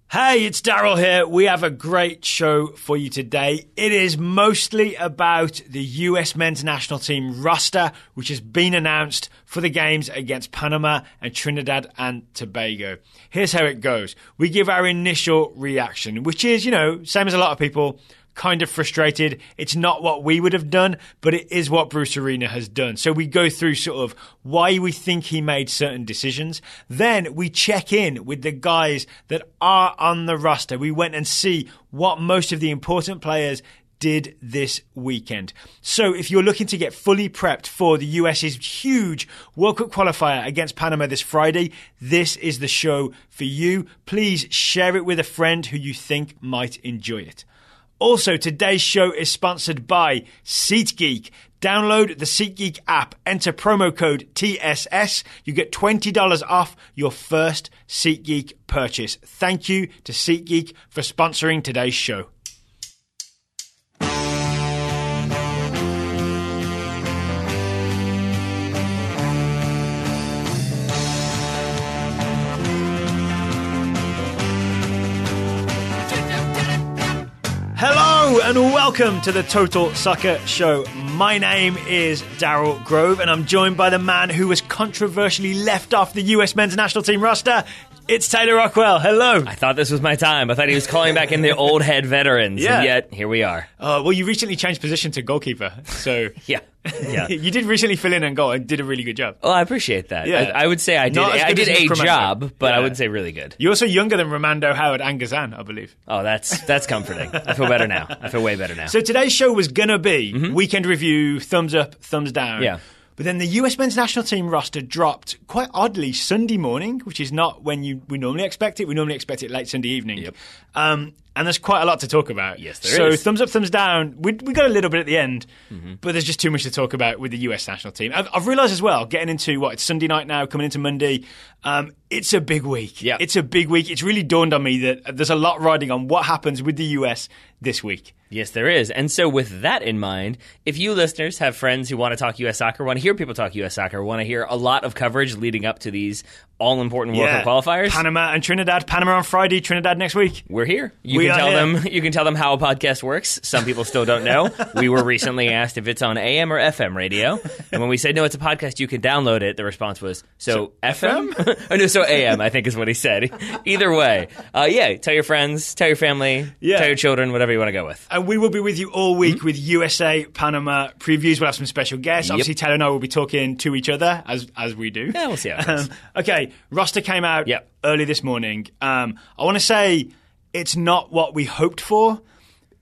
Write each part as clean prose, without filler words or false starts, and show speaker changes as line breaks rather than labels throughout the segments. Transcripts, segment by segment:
Hey, it's Daryl here. We have a great show for you today. It is mostly about the US men's national team roster, which has been announced for the games against Panama and Trinidad and Tobago. Here's how it goes. We give our initial reaction, which is, same as a lot of people, kind of frustrated. It's not what we would have done, but it is what Bruce Arena has done. So we go through sort of why we think he made certain decisions. Then we check in with the guys that are on the roster. We went and see what most of the important players did this weekend. So if you're looking to get fully prepped for the US's huge World Cup qualifier against Panama this Friday, this is the show for you. Please share it with a friend who you think might enjoy it. Also, today's show is sponsored by SeatGeek. Download the SeatGeek app, enter promo code TSS. You get $20 off your first SeatGeek purchase. Thank you to SeatGeek for sponsoring today's show. Hello and welcome to the Total Soccer Show. My name is Daryl Grove and I'm joined by the man who was controversially left off the US men's national team roster. It's Taylor Rockwell. Hello.
I thought this was my time. I thought he was calling back in the old head veterans, and yet here we are.
Well, you recently changed position to goalkeeper, so
yeah.
You did recently fill in and goal and did a really good job.
Well, I appreciate that.
Yeah.
I would say I did a job, but I wouldn't say really good.
You're also younger than Romando, Howard, and Gazan, I believe.
Oh, that's comforting. I feel better now. I feel way better now.
So today's show was going to be weekend review, thumbs up, thumbs down.
Yeah.
But then the US men's national team roster dropped quite oddly Sunday morning, which is not when we normally expect it. We normally expect it late Sunday evening.
Yep.
And there's quite a lot to talk about.
Yes, there is.
So thumbs up, thumbs down. We got a little bit at the end, but there's just too much to talk about with the US national team. I've realised as well, getting into it's Sunday night now, coming into Monday, it's a big week.
Yeah.
It's a big week. It's really dawned on me that there's a lot riding on what happens with the US this week.
Yes, there is. And so with that in mind, if you listeners have friends who want to talk U.S. soccer, want to hear people talk U.S. soccer, want to hear a lot of coverage leading up to these all-important World Cup qualifiers.
Panama and Trinidad. Panama on Friday, Trinidad next week.
We're here. You can tell them how a podcast works. Some people still don't know. We were recently asked if it's on AM or FM radio. And when we said, no, it's a podcast, you can download it, the response was, so FM? Oh, no, so AM, I think is what he said. Either way. Tell your friends, tell your family, tell your children, whatever you want to go with.
And we will be with you all week with USA, Panama previews. We'll have some special guests. Obviously, Taylor and I will be talking to each other, as we do.
Yeah, we'll see how it goes.
Okay, roster came out early this morning. I want to say it's not what we hoped for.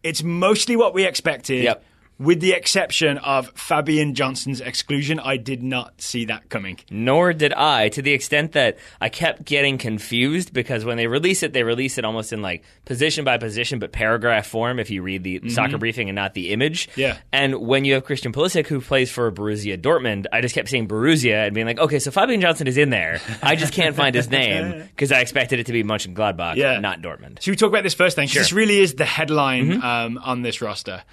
It's mostly what we expected.
Yep.
With the exception of Fabian Johnson's exclusion, I did not see that coming.
Nor did I, to the extent that I kept getting confused because when they release it almost in like position by position, but paragraph form if you read the soccer briefing and not the image.
Yeah.
And when you have Christian Pulisic, who plays for Borussia Dortmund, I just kept seeing Borussia and being like, okay, so Fabian Johnson is in there. I just can't find his name because I expected it to be Mönchengladbach, not Dortmund.
Should we talk about this first thing?
Sure.
This really is the headline on this roster.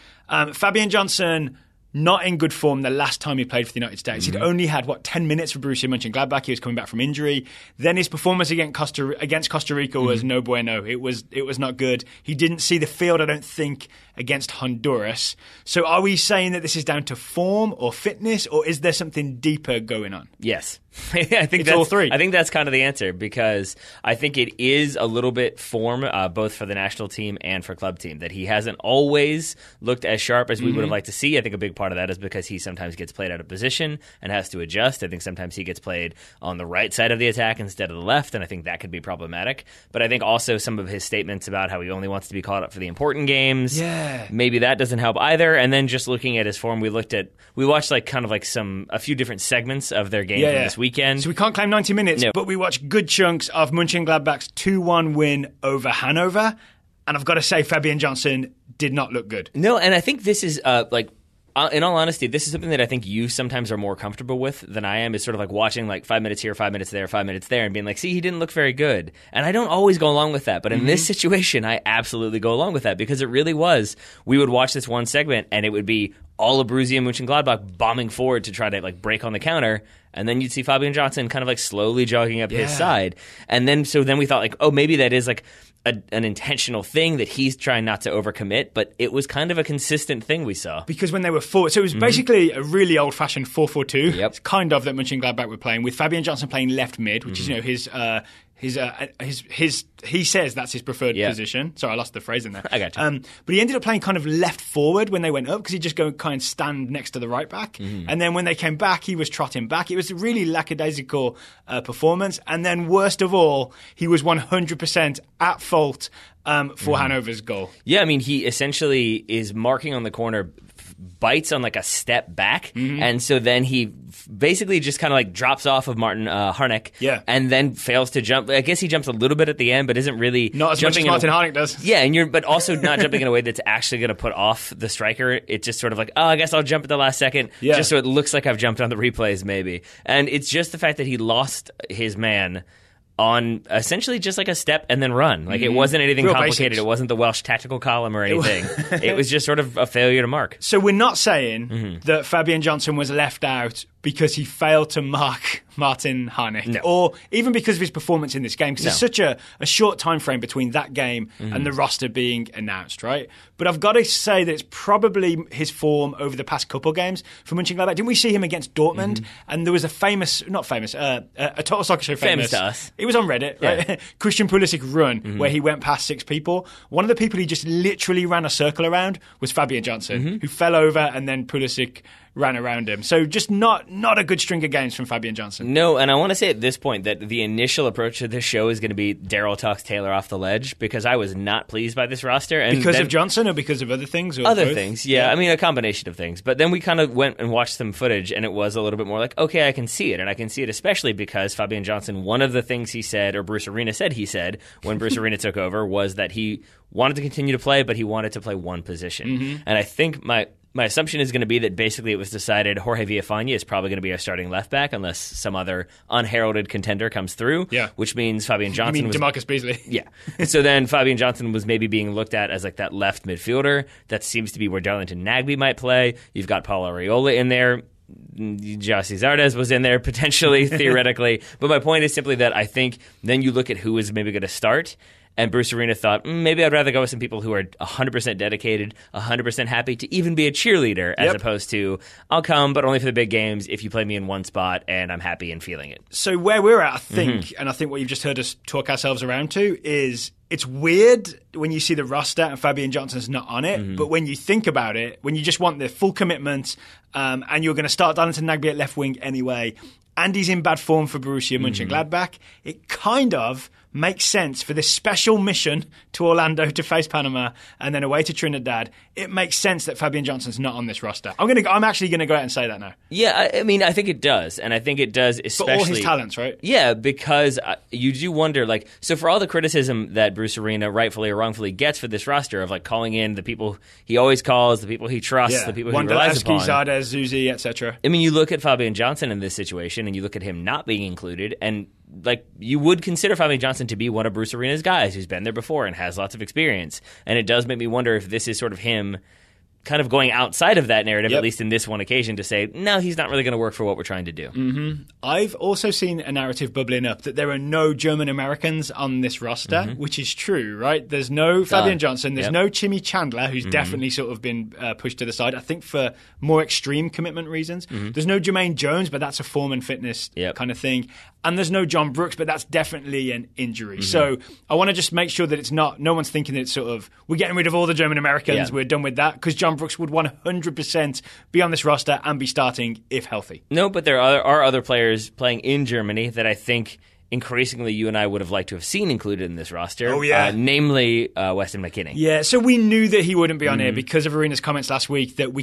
Fabian Johnson, not in good form the last time he played for the United States. He'd only had, 10 minutes for Borussia Mönchengladbach. He was coming back from injury. Then his performance against Costa Rica was no bueno. It was not good. He didn't see the field, I don't think, against Honduras. So are we saying that this is down to form or fitness, or is there something deeper going on?
Yes. I think
it's all three.
I think that's kind of the answer because I think it is a little bit form, both for the national team and for club team, that he hasn't always looked as sharp as we would have liked to see. I think a big part of that is because he sometimes gets played out of position and has to adjust. I think sometimes he gets played on the right side of the attack instead of the left, and I think that could be problematic. But I think also some of his statements about how he only wants to be called up for the important games, maybe that doesn't help either. And then just looking at his form, we watched a few different segments of their game from this weekend.
So we can't claim 90 minutes, but we watched good chunks of Mönchengladbach's 2-1 win over Hanover. And I've got to say, Fabian Johnson did not look good.
No, and I think this is in all honesty, this is something that I think you sometimes are more comfortable with than I am, is sort of like watching 5 minutes here, 5 minutes there, 5 minutes there, and being like, see, he didn't look very good. And I don't always go along with that. But in this situation, I absolutely go along with that because it really was, we would watch this one segment and it would be all of Borussia Mönchengladbach bombing forward to try to like break on the counter. And then you'd see Fabian Johnson kind of like slowly jogging up his side. And then we thought like, oh, maybe that is like an intentional thing that he's trying not to overcommit, but it was kind of a consistent thing we saw.
Because when they were forward, so it was basically a really old-fashioned 4-4-2.
Yep.
It's kind of that Mönchengladbach were playing, with Fabian Johnson playing left mid, which is, you know, he says that's his preferred position. Sorry, I lost the phrase in there.
I got you.
But he ended up playing kind of left forward when they went up, because he'd just go kind of stand next to the right back. And then when they came back, he was trotting back. It was a really lackadaisical performance. And then worst of all, he was 100% at fault for Hanover's goal.
Yeah, I mean, he essentially is marking on the corner, bites on like a step back, and so then he basically just kind of like drops off of Martin Harnik, and then fails to jump. I guess he jumps a little bit at the end, but isn't really
not as much as Martin Harnik does.
Yeah, but also not jumping in a way that's actually going to put off the striker. It's just sort of like, oh, I guess I'll jump at the last second, just so it looks like I've jumped on the replays, maybe. And it's just the fact that he lost his man on essentially just like a step and then run. Like it wasn't anything
Real
complicated.
basics.
It wasn't the Welsh tactical column or anything. It was just sort of a failure to mark.
So we're not saying that Fabian Johnson was left out because he failed to mark Martin Harnik, or even because of his performance in this game, because it's such a short time frame between that game and the roster being announced, right? But I've got to say that it's probably his form over the past couple games for Mönchengladbach. Didn't we see him against Dortmund? And there was a a Total Soccer Show famous
to us.
It was on Reddit, right? Christian Pulisic run, where he went past 6 people. One of the people he just literally ran a circle around was Fabian Johnson, who fell over, and then Pulisic ran around him. So just not a good string of games from Fabian Johnson.
No, and I want to say at this point that the initial approach to this show is going to be Daryl talks Taylor off the ledge, because I was not pleased by this roster. And
because of Johnson or because of other things? Or
other
both?
Things, yeah. I mean, a combination of things. But then we kind of went and watched some footage, and it was a little bit more like, okay, I can see it. And I can see it especially because Fabian Johnson, one of the things he said, or Bruce Arena said he said, when Bruce Arena took over, was that he wanted to continue to play, but he wanted to play one position. And I think my assumption is going to be that basically it was decided Jorge Villafaña is probably going to be our starting left back unless some other unheralded contender comes through, which means Fabian Johnson was
DeMarcus Beasley.
Yeah. So then Fabian Johnson was maybe being looked at as like that left midfielder. That seems to be where Darlington Nagbe might play. You've got Paul Arriola in there. José Zardes was in there potentially, theoretically. But my point is simply that I think then you look at who is maybe going to start, and Bruce Arena thought, maybe I'd rather go with some people who are 100% dedicated, 100% happy to even be a cheerleader, as opposed to, I'll come, but only for the big games if you play me in one spot, and I'm happy and feeling it.
So where we're at, I think, and I think what you've just heard us talk ourselves around to, is it's weird when you see the roster and Fabian Johnson's not on it, but when you think about it, when you just want the full commitment, and you're going to start Darlington Nagbe at left wing anyway, and he's in bad form for Borussia Mönchengladbach, it kind of makes sense for this special mission to Orlando to face Panama and then away to Trinidad. It makes sense that Fabian Johnson's not on this roster. I'm actually going to go out and say that now.
Yeah, I mean, I think it does. And I think it does especially...
For all his talents, right?
Yeah, because you do wonder, like... So for all the criticism that Bruce Arena rightfully or wrongfully gets for this roster of like calling in the people he always calls, the people he trusts, the people he relies upon...
Zardes, Zuzi, etc.
I mean, you look at Fabian Johnson in this situation and you look at him not being included, and like you would consider Fabian Johnson to be one of Bruce Arena's guys who's been there before and has lots of experience. And it does make me wonder if this is sort of him kind of going outside of that narrative, at least in this one occasion, to say, no, he's not really going to work for what we're trying to do.
I've also seen a narrative bubbling up that there are no German Americans on this roster, which is true, right? There's no Fabian Johnson, there's no Chimmy Chandler, who's definitely sort of been pushed to the side, I think for more extreme commitment reasons. There's no Jermaine Jones, but that's a form and fitness kind of thing. And there's no John Brooks, but that's definitely an injury. So I want to just make sure that it's not, no one's thinking that it's sort of, we're getting rid of all the German Americans, we're done with that, because John Brooks would 100% be on this roster and be starting if healthy.
No, but there are other players playing in Germany that I think increasingly you and I would have liked to have seen included in this roster.
Oh, yeah.
Namely Weston McKennie.
Yeah, so we knew that he wouldn't be on here because of Arena's comments last week that we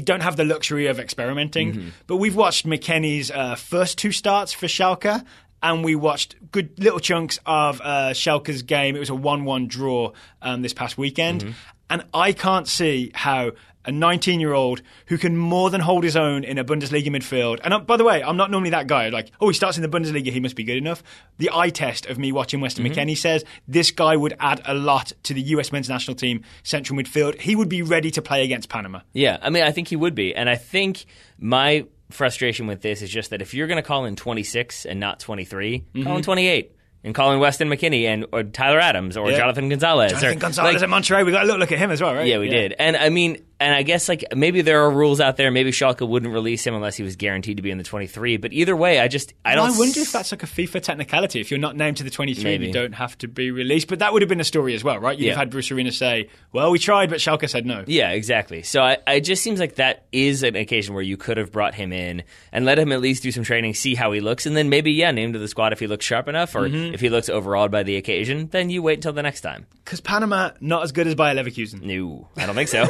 don't have the luxury of experimenting. But we've watched McKennie's first 2 starts for Schalke, and we watched good little chunks of Schalke's game. It was a 1-1 draw this past weekend. And I can't see how a 19-year-old who can more than hold his own in a Bundesliga midfield. And by the way, I'm not normally that guy. Like, he starts in the Bundesliga, he must be good enough. The eye test of me watching Weston McKennie says this guy would add a lot to the US men's national team central midfield. He would be ready to play against Panama.
Yeah, I mean, I think he would be. And I think my frustration with this is just that if you're going to call in 26 and not 23, call in 28. And calling Weston McKennie or Tyler Adams or Jonathan Gonzalez.
Jonathan Gonzalez at Monterrey. We got a look at him as well, right?
Yeah, we did. And I mean, I guess maybe there are rules out there. Maybe Schalke wouldn't release him unless he was guaranteed to be in the 23. But either way, I don't.
I wonder if that's like a FIFA technicality. If you're not named to the 23, you don't have to be released. But that would have been a story as well, right? You'd have had Bruce Arena say, "Well, we tried, but Schalke said no."
Yeah, exactly. So it just seems like that is an occasion where you could have brought him in and let him at least do some training, see how he looks, and then maybe name to the squad if he looks sharp enough, or if he looks overawed by the occasion. Then you wait until the next time.
Because Panama not as good as Bayer Leverkusen.
No, I don't think so.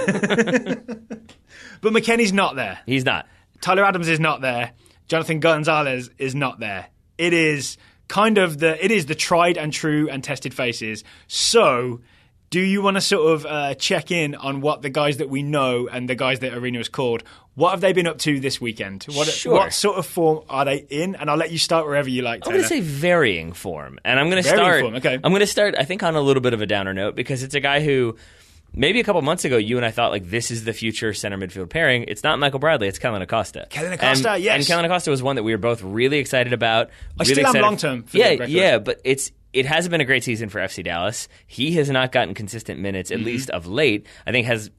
But McKennie's not there.
He's not.
Tyler Adams is not there. Jonathan Gonzalez is not there. It is the tried and true and tested faces. So, do you want to sort of check in on what the guys that we know and the guys that Arena has called, what have they been up to this weekend? What sort of form are they in? And I'll let you start wherever you like, Taylor.
I'm going to say varying form. And I'm going to start, I think, on a little bit of a downer note because it's a guy who maybe a couple months ago, you and I thought, like, this is the future center midfield pairing. It's not Michael Bradley, it's Kellen Acosta.
Yes.
And Kellen Acosta was one that we were both really excited about.
I still am long-term for the record.
Yeah, but it hasn't been a great season for FC Dallas. He has not gotten consistent minutes, at least of late. I think has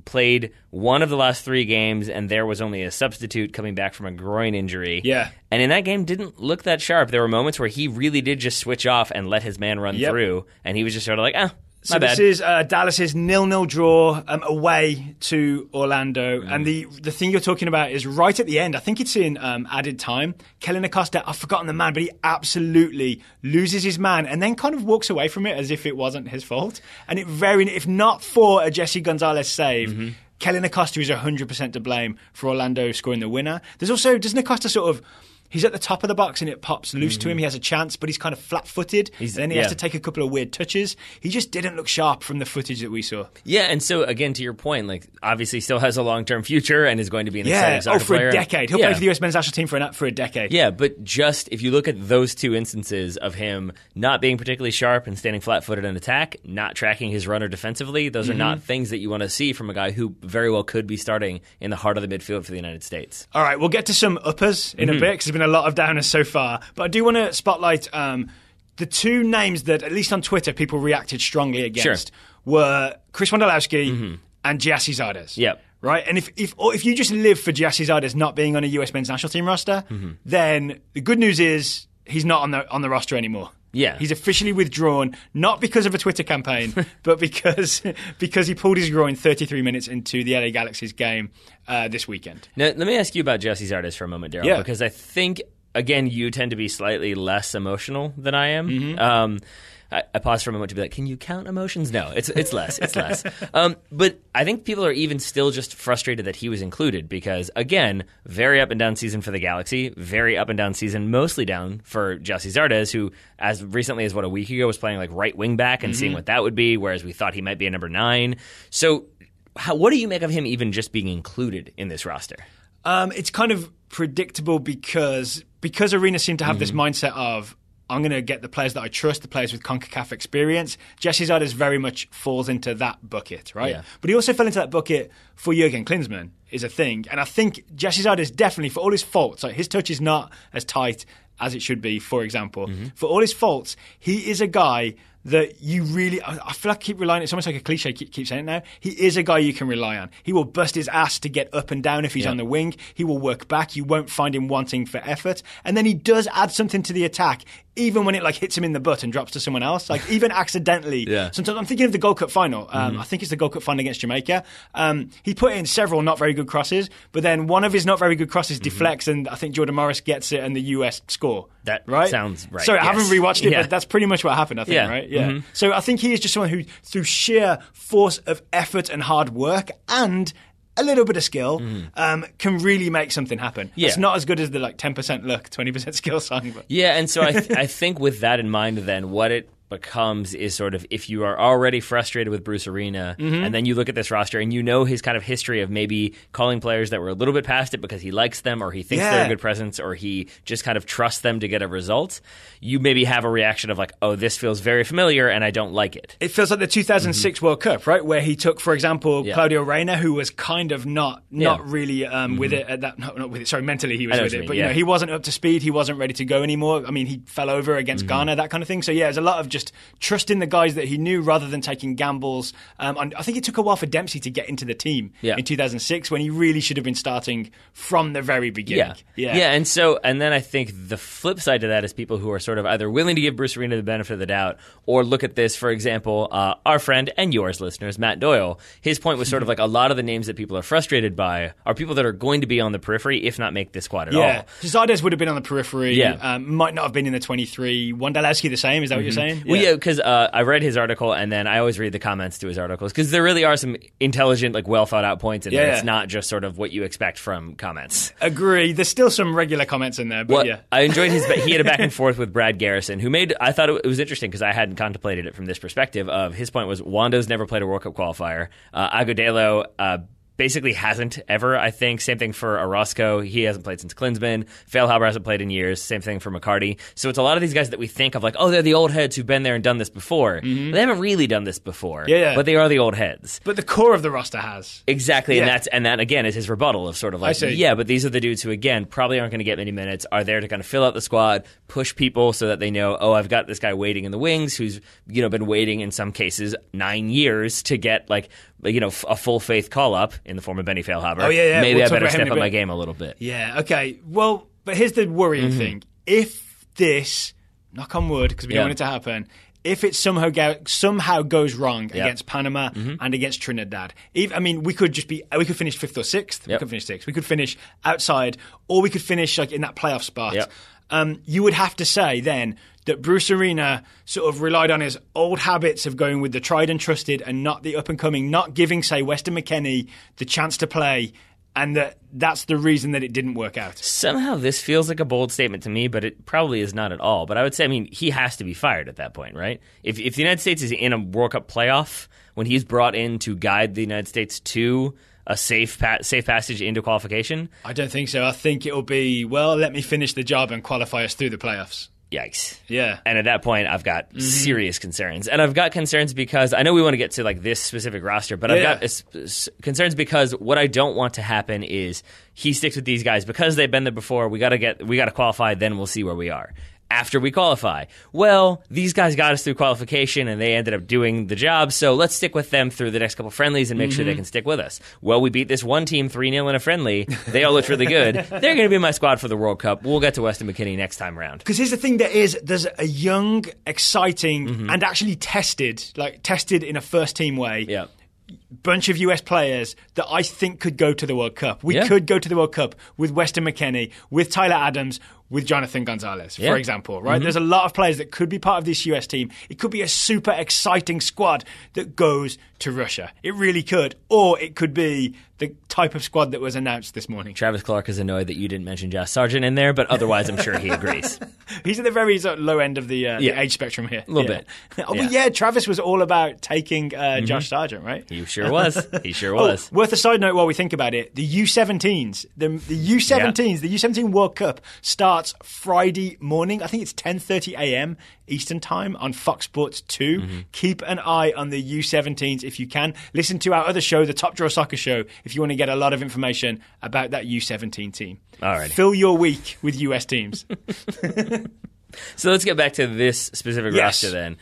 played one of the last 3 games, and there was only a substitute coming back from a groin injury.
Yeah.
And in that game, didn't look that sharp. There were moments where he really did just switch off and let his man run through, and he was just sort of like,
So this is Dallas's 0-0 draw away to Orlando. And the thing you're talking about is right at the end. I think it's in added time. Kellen Acosta, I've forgotten the man, but he absolutely loses his man and then kind of walks away from it as if it wasn't his fault. And if not for a Jesse Gonzalez save, Kellen Acosta is 100% to blame for Orlando scoring the winner. There's also, doesn't Acosta sort of... He's at the top of the box and it pops loose to him. He has a chance, but he's kind of flat-footed. And then he has to take a couple of weird touches. He just didn't look sharp from the footage that we saw.
Yeah, and so, again, to your point, like obviously still has a long-term future and is going to be an exciting soccer player.
A decade. He'll play for the US men's national team for a decade.
Yeah, but just if you look at those 2 instances of him not being particularly sharp and standing flat-footed in attack, not tracking his runner defensively, those are not things that you want to see from a guy who very well could be starting in the heart of the midfield for the United States.
All right, we'll get to some uppers in a bit because there's been a lot of downers so far, but I do want to spotlight the 2 names that, at least on Twitter, people reacted strongly against were Chris Wondolowski and Giassi Zardes.
Yep.
Right? And if you just live for Giassi Zardes not being on a US men's national team roster, then the good news is he's not on the roster anymore.
Yeah.
He's officially withdrawn, not because of a Twitter campaign, but because he pulled his groin 33 minutes into the LA Galaxy's game this weekend.
Now, let me ask you about Giassi Zardes for a moment, Daryl, because I think, again, you tend to be slightly less emotional than I am. I paused for a moment to be like, can you count emotions? No, it's less. It's less. But I think people are even still just frustrated that he was included because, again, very up and down season for the Galaxy, very up and down season, mostly down for Giassi Zardes, who as recently as, a week ago was playing like right wing back and seeing what that would be, whereas we thought he might be a number 9. So what do you make of him even just being included in this roster?
It's kind of predictable because Arena seemed to have this mindset of, I'm going to get the players that I trust, the players with CONCACAF experience. Giassi Zardes very much falls into that bucket, right? Yeah. But he also fell into that bucket for Jurgen Klinsmann, is a thing. And I think Giassi Zardes definitely, for all his faults, like his touch is not as tight as it should be, for example. For all his faults, he is a guy that you really... I feel like I keep relying... It's almost like a cliche, keep saying it now. He is a guy you can rely on. He will bust his ass to get up and down if he's on the wing. He will work back. You won't find him wanting for effort. And then he does add something to the attack, even when it hits him in the butt and drops to someone else. Like, even accidentally. Sometimes I'm thinking of the Gold Cup final. I think it's the Gold Cup final against Jamaica. He put in several not very good crosses, but then one of his not very good crosses deflects, and I think Jordan Morris gets it and the US score.
That
right?
sounds right.
Sorry, I haven't rewatched it, but that's pretty much what happened, I think, right?
Yeah.
So I think he is just someone who, through sheer force of effort and hard work and a little bit of skill can really make something happen.
Yeah.
It's not as good as the 10% luck, 20% skill song. But.
Yeah, and so I think with that in mind, then what it becomes is sort of if you are already frustrated with Bruce Arena and then you look at this roster and you know his kind of history of maybe calling players that were a little bit past it because he likes them or he thinks they're a good presence or he just kind of trusts them to get a result, you maybe have a reaction of like, oh, this feels very familiar and I don't like it.
It feels like the 2006 World Cup, right? Where he took, for example, Claudio Reyna, who was kind of not really with it at that, not with it, sorry, mentally he was with it, but you know, he wasn't up to speed, he wasn't ready to go anymore. I mean, he fell over against Ghana, that kind of thing. So yeah, there's a lot of just trusting the guys that he knew rather than taking gambles. I think it took a while for Dempsey to get into the team in 2006 when he really should have been starting from the very beginning.
And then I think the flip side to that is people who are sort of either willing to give Bruce Arena the benefit of the doubt or look at this, for example, our friend and yours, listeners, Matt Doyle. His point was sort of like a lot of the names that people are frustrated by are people that are going to be on the periphery, if not make the squad at all.
Yeah, Zardes would have been on the periphery, might not have been in the 23. Wondolowski the same, is that what you're saying?
Well, yeah, because I read his article, and then I always read the comments to his articles, because there really are some intelligent, like well-thought-out points in there. It's not just sort of what you expect from comments.
Agree. There's still some regular comments in there, but
I enjoyed he had a back and forth with Brad Garrison, who I thought it was interesting, because I hadn't contemplated it from this perspective of his point was Wando's never played a World Cup qualifier. Agudelo basically hasn't ever, I think. Same thing for Orozco. He hasn't played since Klinsmann. Feilhaber hasn't played in years. Same thing for McCarty. So it's a lot of these guys that we think of like, oh, they're the old heads who've been there and done this before. They haven't really done this before. But they are the old heads.
But the core of the roster has.
Exactly. And that, again, is his rebuttal of sort of like, but these are the dudes who, again, probably aren't going to get many minutes, are there to kind of fill out the squad, push people so that they know, oh, I've got this guy waiting in the wings who's, been waiting in some cases 9 years to get like, a full faith call up in the form of Benny Feilhaber. Maybe I better step up my game a little bit.
Yeah, okay. Well, but here's the worrying thing. If this, knock on wood, because we don't want it to happen, if it somehow goes wrong against Panama and against Trinidad, we could finish 5th or 6th. We could finish 6th. We could finish outside, or we could finish like in that playoff spot. You would have to say then that Bruce Arena sort of relied on his old habits of going with the tried and trusted and not the up-and-coming, not giving, say, Weston McKennie the chance to play, and that's the reason that it didn't work out.
Somehow this feels like a bold statement to me, but it probably is not at all. But I would say, he has to be fired at that point, right? If the United States is in a World Cup playoff, when he's brought in to guide the United States to a safe passage into qualification?
I don't think so. I think it'll be, let me finish the job and qualify us through the playoffs.
Yikes.
Yeah.
And at that point, I've got serious concerns. And I've got concerns because I know we want to get to like this specific roster, but I've got concerns because what I don't want to happen is he sticks with these guys because they've been there before. We got to qualify, then we'll see where we are. After we qualify, well, these guys got us through qualification and they ended up doing the job, so let's stick with them through the next couple friendlies and make sure they can stick with us. Well, we beat this one team 3-0 in a friendly. They all looked really good. They're going to be my squad for the World Cup. We'll get to Weston McKennie next time around.
Because here's the thing there's a young, exciting, and actually tested in a first-team way, bunch of US players that I think could go to the World Cup. We could go to the World Cup with Weston McKennie, with Tyler Adams, with Jonathan Gonzalez, for example, right? There's a lot of players that could be part of this US team. It could be a super exciting squad that goes to Russia. It really could. Or it could be the type of squad that was announced this morning.
Travis Clark is annoyed that you didn't mention Josh Sargent in there, but otherwise I'm sure he agrees.
He's at the very low end of the age spectrum here.
A little bit.
Well, Travis was all about taking Josh Sargent, right?
He sure was. He sure was.
Worth a side note while we think about it. The U17s, the U17 World Cup starts Friday morning. I think it's 10:30 a.m. Eastern Time on Fox Sports 2. Keep an eye on the U17s if you can. Listen to our other show, the Top Draw Soccer Show, if you want to get a lot of information about that U17 team.
All right.
Fill your week with US teams.
So let's get back to this specific roster then.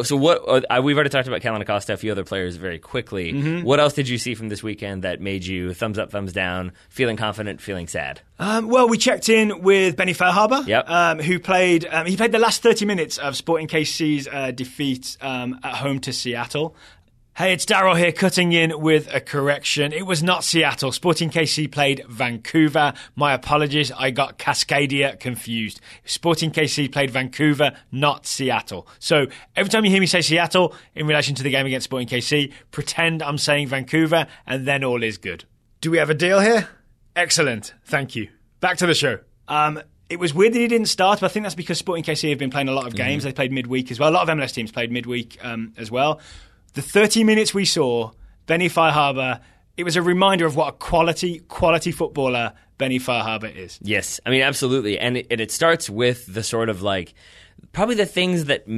So what we've already talked about Kellen Acosta, a few other players very quickly. What else did you see from this weekend that made you thumbs up, thumbs down, feeling confident, feeling sad?
Well, we checked in with Benny Feilhaber, who played the last 30 minutes of Sporting KC's defeat at home to Seattle. Hey, it's Darryl here, cutting in with a correction. It was not Seattle. Sporting KC played Vancouver. My apologies, I got Cascadia confused. Sporting KC played Vancouver, not Seattle. So every time you hear me say Seattle in relation to the game against Sporting KC, pretend I'm saying Vancouver, and then all is good. Do we have a deal here? Excellent. Thank you. Back to the show. It was weird that he didn't start, but I think that's because Sporting KC have been playing a lot of games. They played midweek as well. A lot of MLS teams played midweek as well. The 30 minutes we saw, Benny Feilhaber, it was a reminder of what a quality footballer Benny Feilhaber is.
Yes, I mean, absolutely. And it starts with the sort of like, probably the things that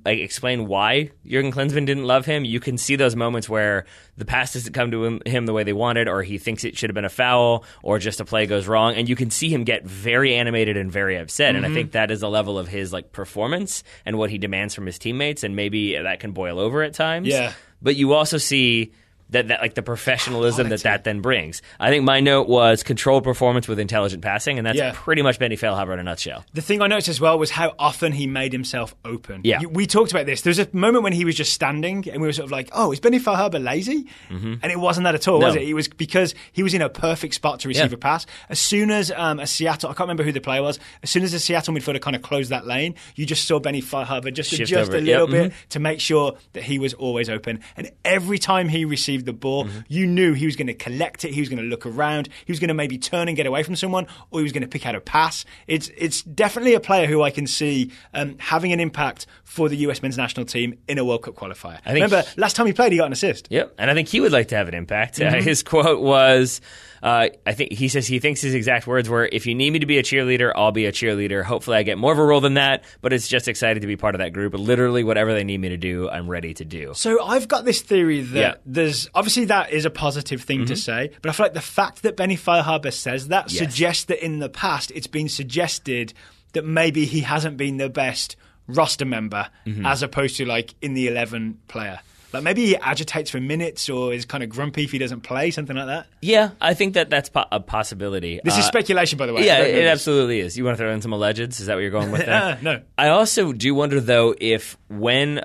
like explain why Jurgen Klinsmann didn't love him. You can see those moments where the pass doesn't come to him the way they wanted, or he thinks it should have been a foul, or just a play goes wrong, and you can see him get very animated and very upset. And I think that is a level of his like performance and what he demands from his teammates, and maybe that can boil over at times.
Yeah.
But you also see that like the professionalism that then brings. I think my note was controlled performance with intelligent passing, and that's pretty much Benny Feilhaber in a nutshell.
The thing I noticed as well was how often he made himself open.
Yeah.
We talked about this. There was a moment when he was just standing, and we were sort of like, oh, is Benny Feilhaber lazy? And it wasn't that at all, was it? It was because he was in a perfect spot to receive a pass. As soon as a Seattle, I can't remember who the player was, as soon as the Seattle midfielder kind of closed that lane, you just saw Benny Feilhaber just adjust a little bit to make sure that he was always open. And every time he received the ball, you knew he was going to collect it, he was going to look around, he was going to maybe turn and get away from someone, or he was going to pick out a pass. It's definitely a player who I can see having an impact for the US men's national team in a World Cup qualifier. Remember, last time he played, he got an assist.
Yep, and I think he would like to have an impact. His quote was, I think he says he thinks his exact words were, if you need me to be a cheerleader, I'll be a cheerleader. Hopefully I get more of a role than that, but it's just excited to be part of that group. Literally whatever they need me to do, I'm ready to do.
So I've got this theory that there's, obviously that is a positive thing to say, but I feel like the fact that Benny Feilhaber says that suggests that in the past it's been suggested that maybe he hasn't been the best roster member as opposed to like in the 11 player. Like maybe he agitates for minutes or is kind of grumpy if he doesn't play, something like that.
Yeah, I think that's a possibility.
This is speculation, by the way.
Yeah, it absolutely is. You want to throw in some allegeds? Is that what you're going with there?
No.
I also do wonder, though, if when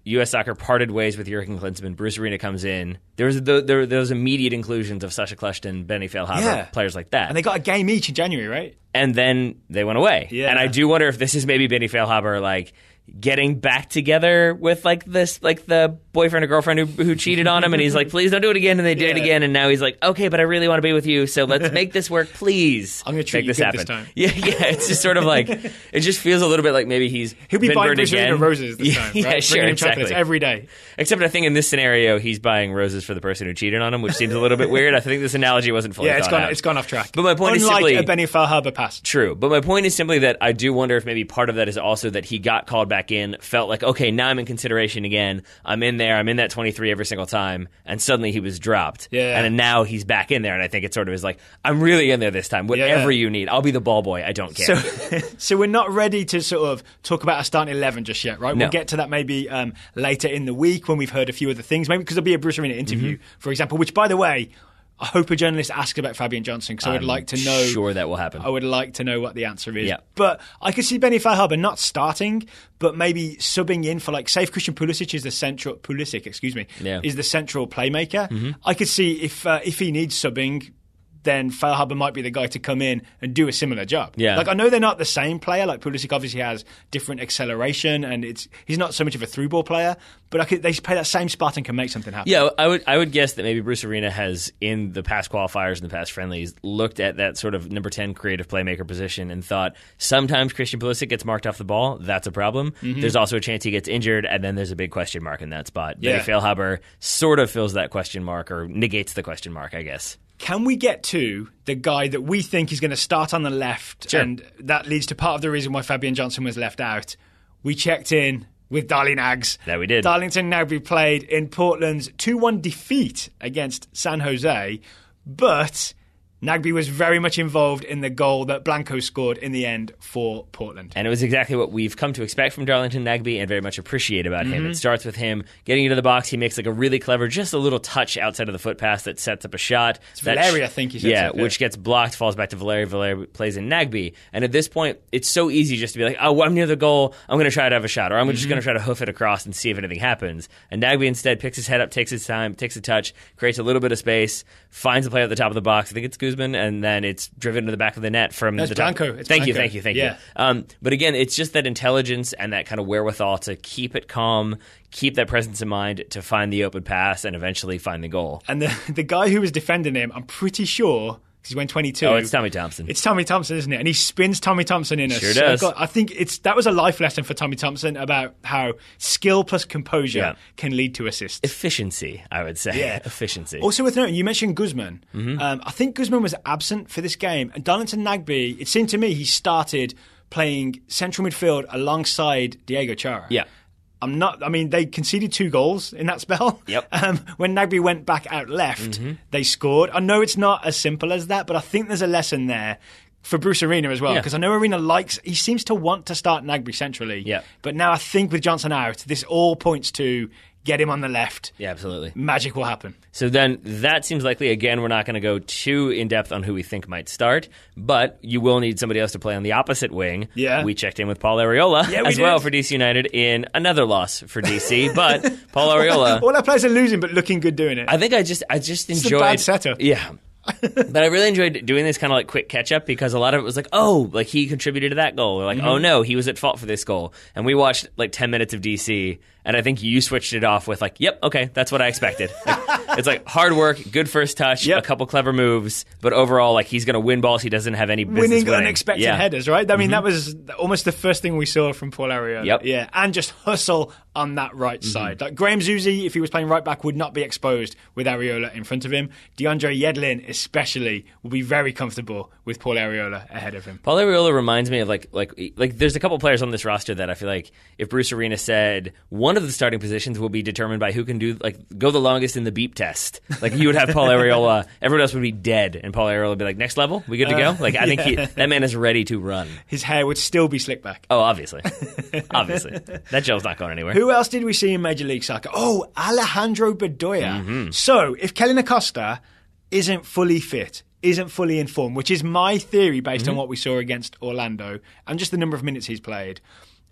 U.S. Soccer parted ways with Jurgen Klinsmann, Bruce Arena comes in, there was immediate inclusions of Sasha Kleshton, Benny Feilhaber, players like that.
And they got a game each in January, right?
And then they went away.
Yeah.
And I do wonder if this is maybe Benny Feilhaber, like, getting back together with like this, like the boyfriend or girlfriend who cheated on him, and he's like, please don't do it again, and they did it again, and now he's like, okay, but I really want to be with you, so let's make this work, please.
I'm going to treat you good this time.
Yeah, it's just sort of like, it just feels a little bit like maybe he'll
be
been
buying
burned again.
roses this time, right?
Yeah, sure,
exactly. Every day.
Except I think in this scenario, he's buying roses for the person who cheated on him, which seems a little bit weird. I think this analogy wasn't fully thought out.
It's gone off track.
But my point is simply,
a Benny Feilhaber pass.
True, but my point is simply that I do wonder if maybe part of that is also that he got called back in, felt like, okay, now I'm in consideration again. I'm in there. I'm in that 23 every single time. And suddenly he was dropped.
Yeah.
And now he's back in there. And I think it sort of is like, I'm really in there this time. Whatever you need. I'll be the ball boy. I don't care.
So we're not ready to sort of talk about a starting 11 just yet, right?
No.
We'll get to that maybe later in the week when we've heard a few other things. Maybe because there'll be a Bruce Arena interview, for example, which, by the way, I hope a journalist asks about Fabian Johnson because I would like to know.
Sure, that will happen.
I would like to know what the answer is.
Yeah.
But I could see Benny Feilhaber not starting, but maybe subbing in for, like, say if Christian Pulisic is the central is the central playmaker. I could see if he needs subbing, then Feilhaber might be the guy to come in and do a similar job.
Yeah.
Like, I know they're not the same player. Like, Pulisic obviously has different acceleration, and he's not so much of a through ball player. But they play that same spot and can make something happen.
Yeah, I would guess that maybe Bruce Arena has, in the past qualifiers and the past friendlies, looked at that sort of number 10 creative playmaker position and thought, sometimes Christian Pulisic gets marked off the ball. That's a problem. There's also a chance he gets injured, and then there's a big question mark in that spot.
Yeah.
Benny Feilhaber sort of fills that question mark, or negates the question mark, I guess.
Can we get to the guy that we think is going to start on the left?
Sure.
And that leads to part of the reason why Fabian Johnson was left out. We checked in with Darlene Aggs.
That we did.
Darlington Nagbe played in Portland's 2-1 defeat against San Jose, but Nagbe was very much involved in the goal that Blanco scored in the end for Portland.
And it was exactly what we've come to expect from Darlington Nagbe and very much appreciate about him. It starts with him getting into the box. He makes like a really clever, just a little touch outside of the foot pass that sets up a shot.
It's Valeri, I think he sets up.
Which gets blocked, falls back to Valeri. Valeri plays in Nagbe. And at this point, it's so easy just to be like, oh, I'm near the goal. I'm going to try to have a shot. Or I'm just going to try to hoof it across and see if anything happens. And Nagbe instead picks his head up, takes his time, takes a touch, creates a little bit of space, finds the player at the top of the box. I think it's Guzman, and then it's driven to the back of the net from
That's
the top.
Blanco. It's
Thank
Blanco.
you. Yeah. But again, it's just that intelligence and that kind of wherewithal to keep it calm, keep that presence in mind to find the open pass and eventually find the goal.
And the guy who was defending him, I'm pretty sure, because he went 22.
Oh, it's Tommy Thompson.
It's Tommy Thompson, isn't it? And he spins Tommy Thompson in a
Sure does.
circle. I think that was a life lesson for Tommy Thompson about how skill plus composure can lead to assists.
Efficiency, I would say.
Yeah.
Efficiency.
Also worth noting, you mentioned Guzman. I think Guzman was absent for this game. And Darlington Nagbe, it seemed to me he started playing central midfield alongside Diego Chara.
Yeah.
They conceded 2 goals in that spell.
Yep.
When Nagbe went back out left, they scored. I know it's not as simple as that, but I think there's a lesson there for Bruce Arena as well, because I know Arena he seems to want to start Nagbe centrally.
Yeah.
But now I think with Johnson out, this all points to get him on the left.
Yeah, absolutely.
Magic will happen.
So then that seems likely. Again, we're not going to go too in-depth on who we think might start, but you will need somebody else to play on the opposite wing.
Yeah.
We checked in with Paul Arriola as well for DC United in another loss for DC, but Paul Arriola...
All our players are losing, but looking good doing it.
I think I just
It's
enjoyed...
a bad setup.
Yeah. But I really enjoyed doing this kind of like quick catch-up because a lot of it was like, oh, like he contributed to that goal. Or like, oh no, he was at fault for this goal. And we watched like 10 minutes of DC, and I think you switched it off with like, yep, okay, that's what I expected. It's like hard work, good first touch, a couple clever moves, but overall, like he's going to win balls he doesn't have any business winning.
Unexpected headers, right? I mean, that was almost the first thing we saw from Paul Arriola.
Yep.
Yeah, and just hustle on that right side. Like Graham Zusi, if he was playing right back, would not be exposed with Arriola in front of him. DeAndre Yedlin, especially, will be very comfortable with Paul Arriola ahead of him.
Paul Arriola reminds me of like there's a couple players on this roster that I feel like if Bruce Arena said one of the starting positions will be determined by who can go the longest in the beep test. Like you would have Paul Arriola, everyone else would be dead, and Paul Arriola would be like, next level, we good to go? Like I think that man is ready to run.
His hair would still be slicked back.
Oh, obviously. That gel's not going anywhere.
Who else did we see in Major League Soccer? Oh, Alejandro Bedoya. So if Kellyn Acosta isn't fully fit, isn't fully in form, which is my theory based on what we saw against Orlando and just the number of minutes he's played,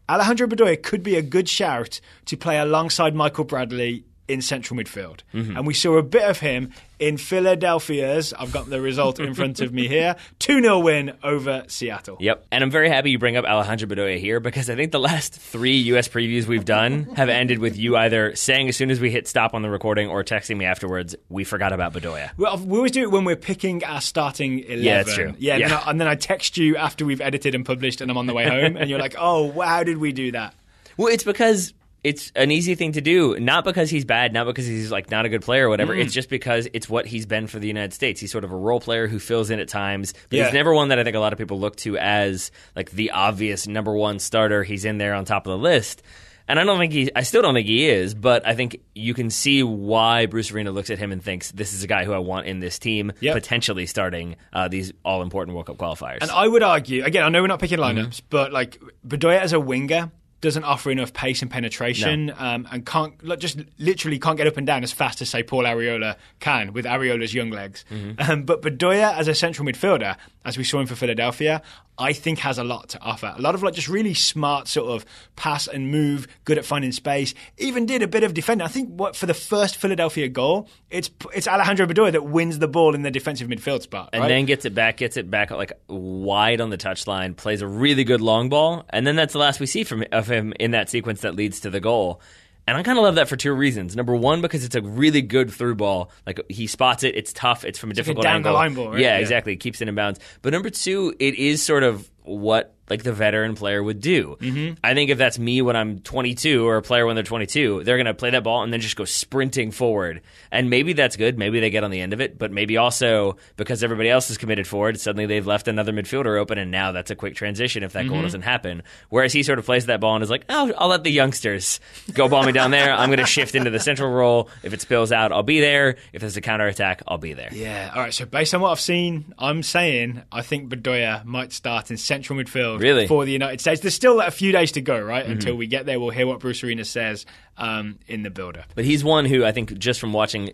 Alejandro Bedoya could be a good shout to play alongside Michael Bradley in central midfield. And we saw a bit of him in Philadelphia's, I've got the result in front of me here, 2-0 win over Seattle.
Yep. And I'm very happy you bring up Alejandro Bedoya here because I think the last 3 U.S. previews we've done have ended with you either saying as soon as we hit stop on the recording or texting me afterwards, we forgot about Bedoya.
Well, we always do it when we're picking our starting 11.
Yeah, that's true.
Yeah. And then I text you after we've edited and published and I'm on the way home and you're like, oh, wow, how did we do that?
Well, it's because it's an easy thing to do, not because he's bad, not because he's like not a good player or whatever. It's just because it's what he's been for the United States. He's sort of a role player who fills in at times, but he's never one that I think a lot of people look to as like the obvious number one starter. He's in there on top of the list. And I still don't think he is, but I think you can see why Bruce Arena looks at him and thinks this is a guy who I want in this team, potentially starting these all-important World Cup qualifiers.
And I would argue, again, I know we're not picking lineups, but like Bedoya as a winger doesn't offer enough pace and penetration, and literally can't get up and down as fast as, say, Paul Arriola can with Arriola's young legs. But Bedoya as a central midfielder, as we saw him for Philadelphia, I think has a lot to offer. A lot of like just really smart sort of pass and move, good at finding space. Even did a bit of defending. I think for the first Philadelphia goal, it's Alejandro Bedoya that wins the ball in the defensive midfield spot,
and then gets it back like wide on the touchline, plays a really good long ball, and then that's the last we see of him in that sequence that leads to the goal. And I kind of love that for 2 reasons. Number one, because it's a really good through ball. Like he spots it, it's tough, it's from a difficult angle.
Down the line ball, right?
Yeah, exactly. It keeps it in bounds. But number 2, it is sort of what like the veteran player would do. I think if that's me when I'm 22 or a player when they're 22, they're going to play that ball and then just go sprinting forward. And maybe that's good. Maybe they get on the end of it. But maybe also because everybody else is committed forward, suddenly they've left another midfielder open and now that's a quick transition if that goal doesn't happen. Whereas he sort of plays that ball and is like, oh, I'll let the youngsters go ball me down there. I'm going to shift into the central role. If it spills out, I'll be there. If there's a counterattack, I'll be there.
Yeah. All right. So based on what I've seen, I'm saying I think Bedoya might start in central midfield for the United States. There's still a few days to go, right? Until we get there. We'll hear what Bruce Arena says in the build-up.
But he's one who I think just from watching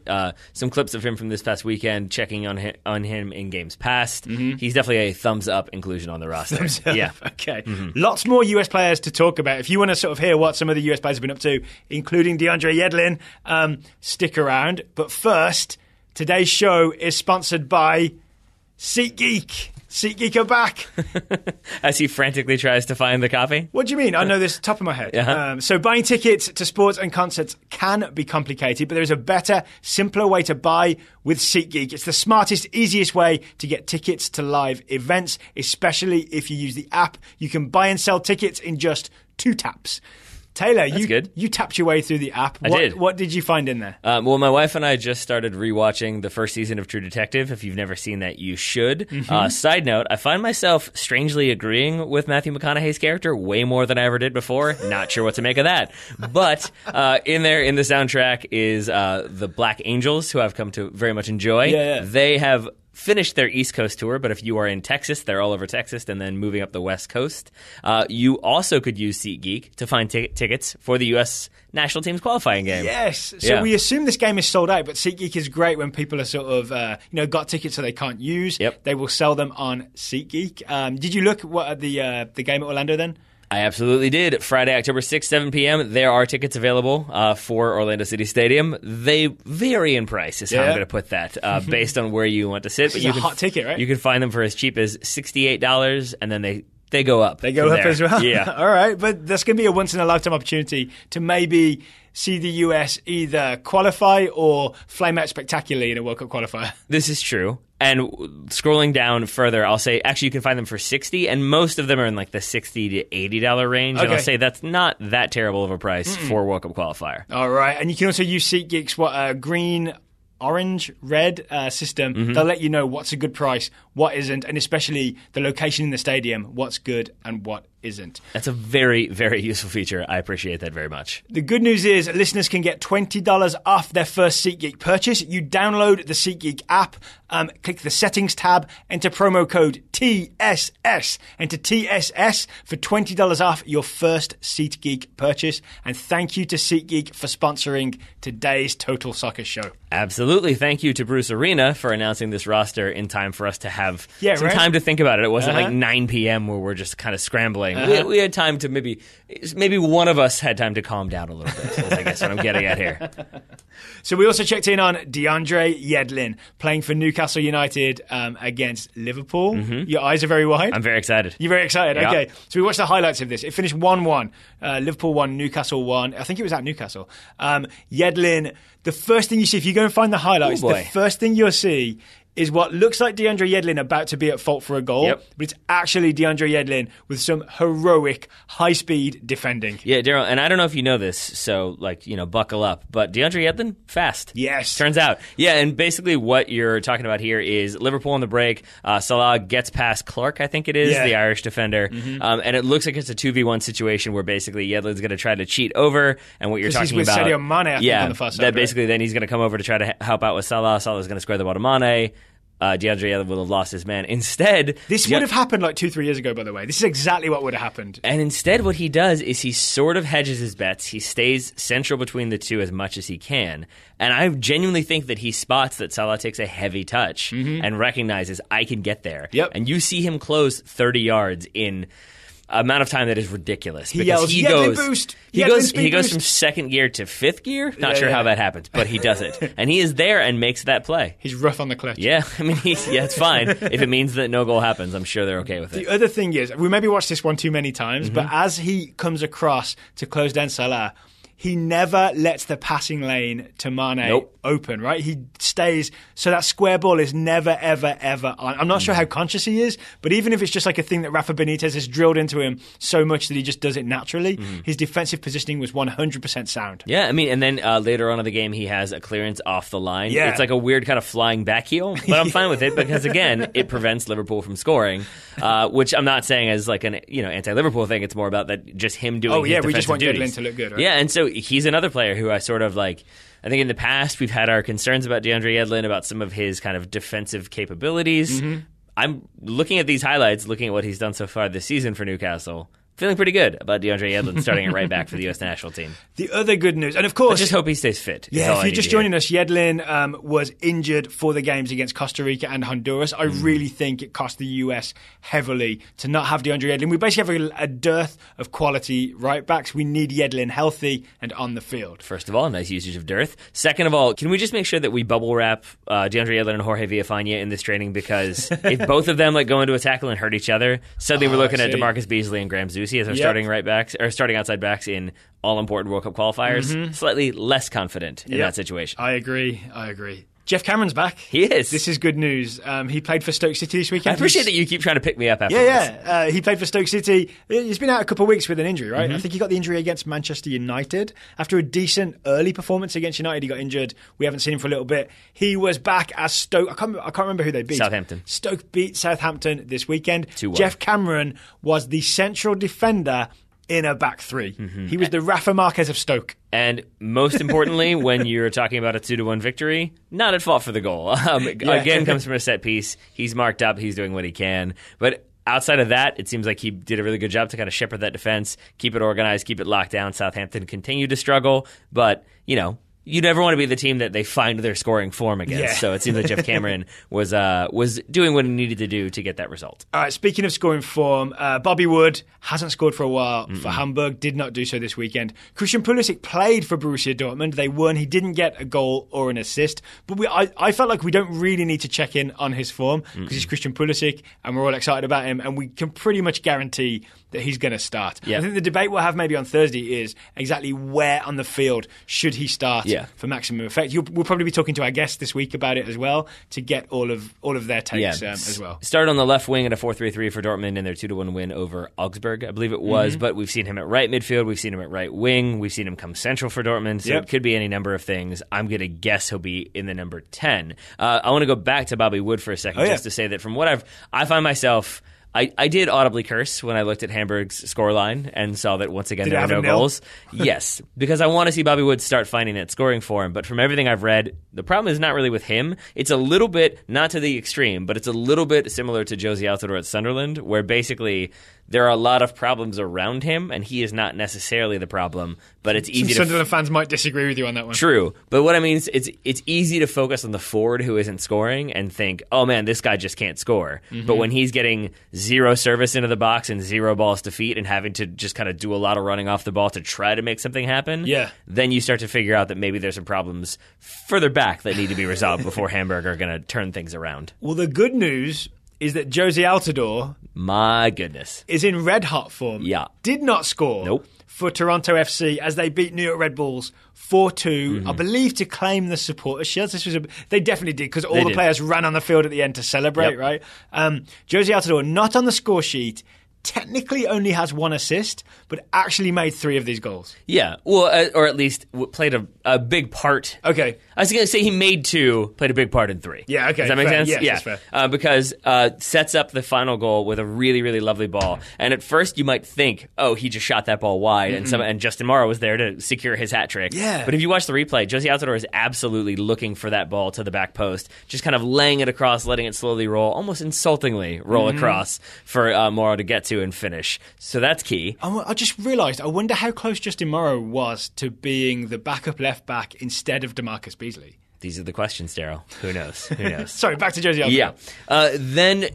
some clips of him from this past weekend, checking on him in games past, he's definitely a thumbs-up inclusion on the roster.
Thumbs up.
Yeah.
Okay. Lots more US players to talk about. If you want to sort of hear what some of the US players have been up to, including DeAndre Yedlin, stick around. But first, today's show is sponsored by SeatGeek. SeatGeek are back.
As he frantically tries to find the copy.
What do you mean? I know this top of my head.
Uh-huh.
So buying tickets to sports and concerts can be complicated, but there is a better, simpler way to buy with SeatGeek. It's the smartest, easiest way to get tickets to live events, especially if you use the app. You can buy and sell tickets in just 2 taps. Taylor, you tapped your way through the app.
I did.
What did you find in there?
Well, my wife and I just started rewatching the first season of True Detective. If you've never seen that, you should. Side note, I find myself strangely agreeing with Matthew McConaughey's character way more than I ever did before. Not sure what to make of that. But in the soundtrack is the Black Angels, who I've come to very much enjoy.
Yeah.
They have finished their East Coast tour, but if you are in Texas, they're all over Texas and then moving up the West Coast. You also could use SeatGeek to find tickets for the U.S. national team's qualifying game.
Yes. So we assume this game is sold out, but SeatGeek is great when people are sort of, got tickets that they can't use.
Yep.
They will sell them on SeatGeek. Did you look at the game at Orlando then?
I absolutely did. Friday, October 6th, 7 p.m., there are tickets available for Orlando City Stadium. They vary in price, is how I'm going to put that, based on where you want to sit.
It's a hot ticket, right?
You can find them for as cheap as $68, and then they go up.
They go up
there.
as well?
Yeah.
All right, but that's going to be a once-in-a-lifetime opportunity to maybe see the US either qualify or flame out spectacularly in a World Cup qualifier.
This is true. And scrolling down further, I'll say, actually, you can find them for $60, and most of them are in like the $60 to $80 range. Okay. And I'll say that's not that terrible of a price for a World Cup qualifier. All
right. And you can also use SeatGeek's green, orange, red system. They'll let you know what's a good price, what isn't, and especially the location in the stadium, what's good and what isn't.
That's a very, very useful feature. I appreciate that very much.
The good news is listeners can get $20 off their first SeatGeek purchase. You download the SeatGeek app, click the settings tab, enter promo code TSS. Enter TSS for $20 off your first SeatGeek purchase. And thank you to SeatGeek for sponsoring today's Total Soccer Show.
Absolutely. Thank you to Bruce Arena for announcing this roster in time for us to have some time to think about it. It wasn't like 9 p.m. where we're just kind of scrambling. We had time to maybe one of us had time to calm down a little bit, is I guess what I'm getting at here.
So we also checked in on DeAndre Yedlin playing for Newcastle United against Liverpool. Your eyes are very wide.
I'm very excited.
You're very excited.
Yeah.
Okay. So we watched the highlights of this. It finished 1-1. Liverpool won, Newcastle won. I think it was at Newcastle. Yedlin, the first thing you see, if you go and find the highlights, the first thing you'll see is what looks like DeAndre Yedlin about to be at fault for a goal, but it's actually DeAndre Yedlin with some heroic high-speed defending.
Yeah, Daryl, and I don't know if you know this, so, buckle up, but DeAndre Yedlin, fast.
Yes.
Turns out. Yeah, and basically what you're talking about here is Liverpool on the break, Salah gets past Clark, I think it is, the Irish defender, and it looks like it's a 2v1 situation where basically Yedlin's going to try to cheat over, and what you're talking about...
he's with Sadio Mane, I think, on the far side.
Basically then he's going to come over to try to help out with Salah. Salah's going to square the ball to Mane. DeAndre Yedlin will have lost his man. Instead...
This would have happened 2-3 years ago, by the way. This is exactly what would have happened.
And instead what he does is he sort of hedges his bets. He stays central between the two as much as he can. And I genuinely think that he spots that Salah takes a heavy touch and recognizes, I can get there.
Yep.
And you see him close 30 yards in... amount of time that is ridiculous.
He yells, Yedlin boost!
He goes from second gear to fifth gear. Not sure how that happens, but he does it. And he is there and makes that play.
He's rough on the clutch.
Yeah, I mean, it's fine. If it means that no goal happens, I'm sure they're okay with it.
The other thing is, we maybe watched this one too many times, but as he comes across to close down Salah, he never lets the passing lane to Mane open, right? He stays, so that square ball is never, ever, ever on. I'm not sure how conscious he is, but even if it's just like a thing that Rafa Benitez has drilled into him so much that he just does it naturally, his defensive positioning was 100% sound.
Yeah, I mean, and then later on in the game, he has a clearance off the line.
Yeah.
It's like a weird kind of flying back heel, but I'm fine with it because, again, it prevents Liverpool from scoring, which I'm not saying as like an anti-Liverpool thing. It's more about that just him doing his defensive
we just want
duties.
Yedlin to look good, right?
Yeah, and so he's another player who I sort of like... I think in the past we've had our concerns about DeAndre Yedlin, about some of his kind of defensive capabilities. I'm looking at these highlights, looking at what he's done so far this season for Newcastle. feeling pretty good about DeAndre Yedlin starting at right back for the U.S. national team.
The other good news, and of course...
I just hope he stays fit.
Yeah, if you're just joining us, Yedlin was injured for the games against Costa Rica and Honduras. I really think it cost the U.S. heavily to not have DeAndre Yedlin. We basically have a dearth of quality right-backs. We need Yedlin healthy and on the field.
First of all, nice usage of dearth. Second of all, can we just make sure that we bubble wrap DeAndre Yedlin and Jorge Villafana in this training? Because if both of them go into a tackle and hurt each other, suddenly we're looking at DeMarcus Beasley and Graham Zusi as our starting right backs, or starting outside backs in all-important World Cup qualifiers. Slightly less confident in that situation.
I agree. Jeff Cameron's back.
He is.
This is good news. He played for Stoke City this weekend.
I appreciate that you keep trying to pick me up after
this. He played for Stoke City. He's been out a couple of weeks with an injury, right? I think he got the injury against Manchester United. After a decent early performance against United, he got injured. We haven't seen him for a little bit. He was back as Stoke. I can't remember who they beat.
Southampton.
Stoke beat Southampton this weekend.
2-1.
Jeff Cameron was the central defender in a back three. He was the Rafa Marquez of Stoke.
And most importantly, when you're talking about a 2-1 victory, not at fault for the goal. Again, comes from a set piece. He's marked up. He's doing what he can. But outside of that, it seems like he did a really good job to kind of shepherd that defense, keep it organized, keep it locked down. Southampton continued to struggle, but, you never want to be the team that they find their scoring form against. Yeah. So it seems like Jeff Cameron was doing what he needed to do to get that result.
All right, speaking of scoring form, Bobby Wood hasn't scored for a while for Hamburg, did not do so this weekend. Christian Pulisic played for Borussia Dortmund. They won. He didn't get a goal or an assist. But I felt like we don't really need to check in on his form because he's Christian Pulisic and we're all excited about him and we can pretty much guarantee that he's going to start.
Yeah.
I think the debate we'll have maybe on Thursday is exactly where on the field should he start for maximum effect. We'll probably be talking to our guests this week about it as well to get all of their takes as well.
Started on the left wing at a 4-3-3 for Dortmund in their 2-1 win over Augsburg, I believe it was, but we've seen him at right midfield, we've seen him at right wing, we've seen him come central for Dortmund, so it could be any number of things. I'm going to guess he'll be in the number 10. I want to go back to Bobby Wood for a second just to say that from what I find myself... I did audibly curse when I looked at Hamburg's scoreline and saw that once again there were no goals. Yes, because I want to see Bobby Wood start finding that scoring form. But from everything I've read, the problem is not really with him. It's a little bit, not to the extreme, but it's a little bit similar to Josie Altidore at Sunderland, where basically there are a lot of problems around him, and he is not necessarily the problem. But it's easy.
Sunderland fans might disagree with you on that one.
True, but what I mean is, it's easy to focus on the forward who isn't scoring and think, oh man, this guy just can't score. But when he's getting zero service into the box and zero balls to feet and having to just kind of do a lot of running off the ball to try to make something happen, then you start to figure out that maybe there's some problems further back that need to be resolved before Hamburg are going to turn things around.
Well, the good news is that Josie Altidore,
my goodness,
is in red hot form.
Yeah.
Did not score for Toronto FC as they beat New York Red Bulls 4-2, I believe, to claim the supporters' shields. They definitely did because all the players ran on the field at the end to celebrate, right? Josie Altidore, not on the score sheet, technically only has one assist, but actually made 3 of these goals. Yeah,
well, or at least played a big part.
Okay.
I was going to say he made 2, played a big part in 3.
Yeah, okay.
Does that make sense?
Yes, that's fair.
Because sets up the final goal with a really, really lovely ball. And at first you might think, oh, he just shot that ball wide, and Justin Morrow was there to secure his hat trick.
Yeah.
But if you watch the replay, Josie Altidore is absolutely looking for that ball to the back post, just kind of laying it across, letting it slowly roll, almost insultingly roll across for Morrow to get to and finish. So that's key.
I just realised, I wonder how close Justin Morrow was to being the backup left back instead of DeMarcus Beasley.
These are the questions, Daryl. Who knows? Who knows?
Sorry, back to Josie Altidore.
Yeah. Then,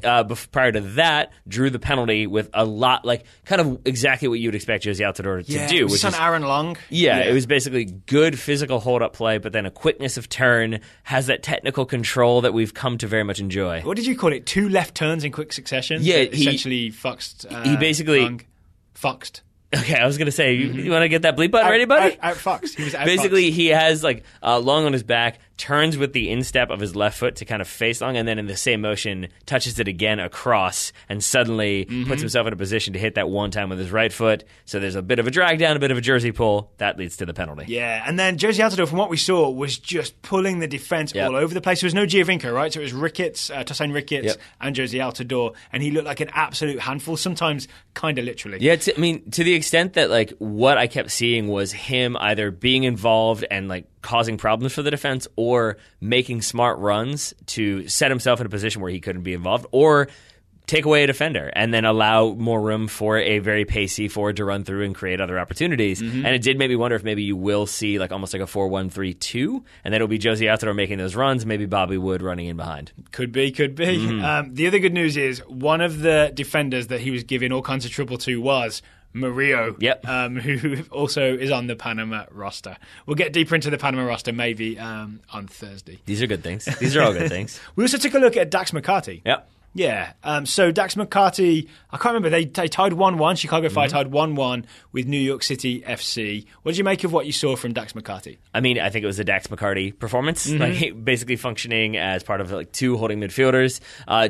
prior to that, drew the penalty with a lot, kind of exactly what you would expect Josie Altidore to do.
Which is Aaron Long.
Yeah, it was basically good physical hold-up play, but then a quickness of turn, has that technical control that we've come to very much enjoy.
What did you call it? 2 left turns in quick succession?
Yeah.
Essentially foxed.
He basically...
Long. Foxed.
Okay, I was going to say, you want to get that bleep button ready, buddy?
Outfoxed. He was outfoxed.
Basically, he has Long on his back, turns with the instep of his left foot to kind of face Long, and then in the same motion touches it again across, and suddenly puts himself in a position to hit that one time with his right foot. So there's a bit of a drag down, a bit of a jersey pull. That leads to the penalty.
Yeah, and then Josie Altidore, from what we saw, was just pulling the defence all over the place. There was no Giovinco, right? So it was Tosaint Ricketts, and Josie Altidore, and he looked like an absolute handful, sometimes kind of literally.
Yeah, to the extent that what I kept seeing was him either being involved and causing problems for the defense or making smart runs to set himself in a position where he couldn't be involved, or take away a defender and then allow more room for a very pacey forward to run through and create other opportunities. And it did make me wonder if maybe you will see like almost like a 4-1-3-2, and then it'll be Josie Altidore making those runs, maybe Bobby Wood running in behind.
Could be. The other good news is one of the defenders that he was giving all kinds of trouble to was Murillo, who also is on the Panama roster. We'll get deeper into the Panama roster maybe on Thursday.
These are good things. These are all good things.
We also took a look at Dax McCarty.
Yep.
Yeah. So Dax McCarty, I can't remember. They tied 1-1. Chicago Fire tied 1-1 with New York City FC. What did you make of what you saw from Dax McCarty?
I mean, I think it was a Dax McCarty performance. Like basically functioning as part of like two holding midfielders.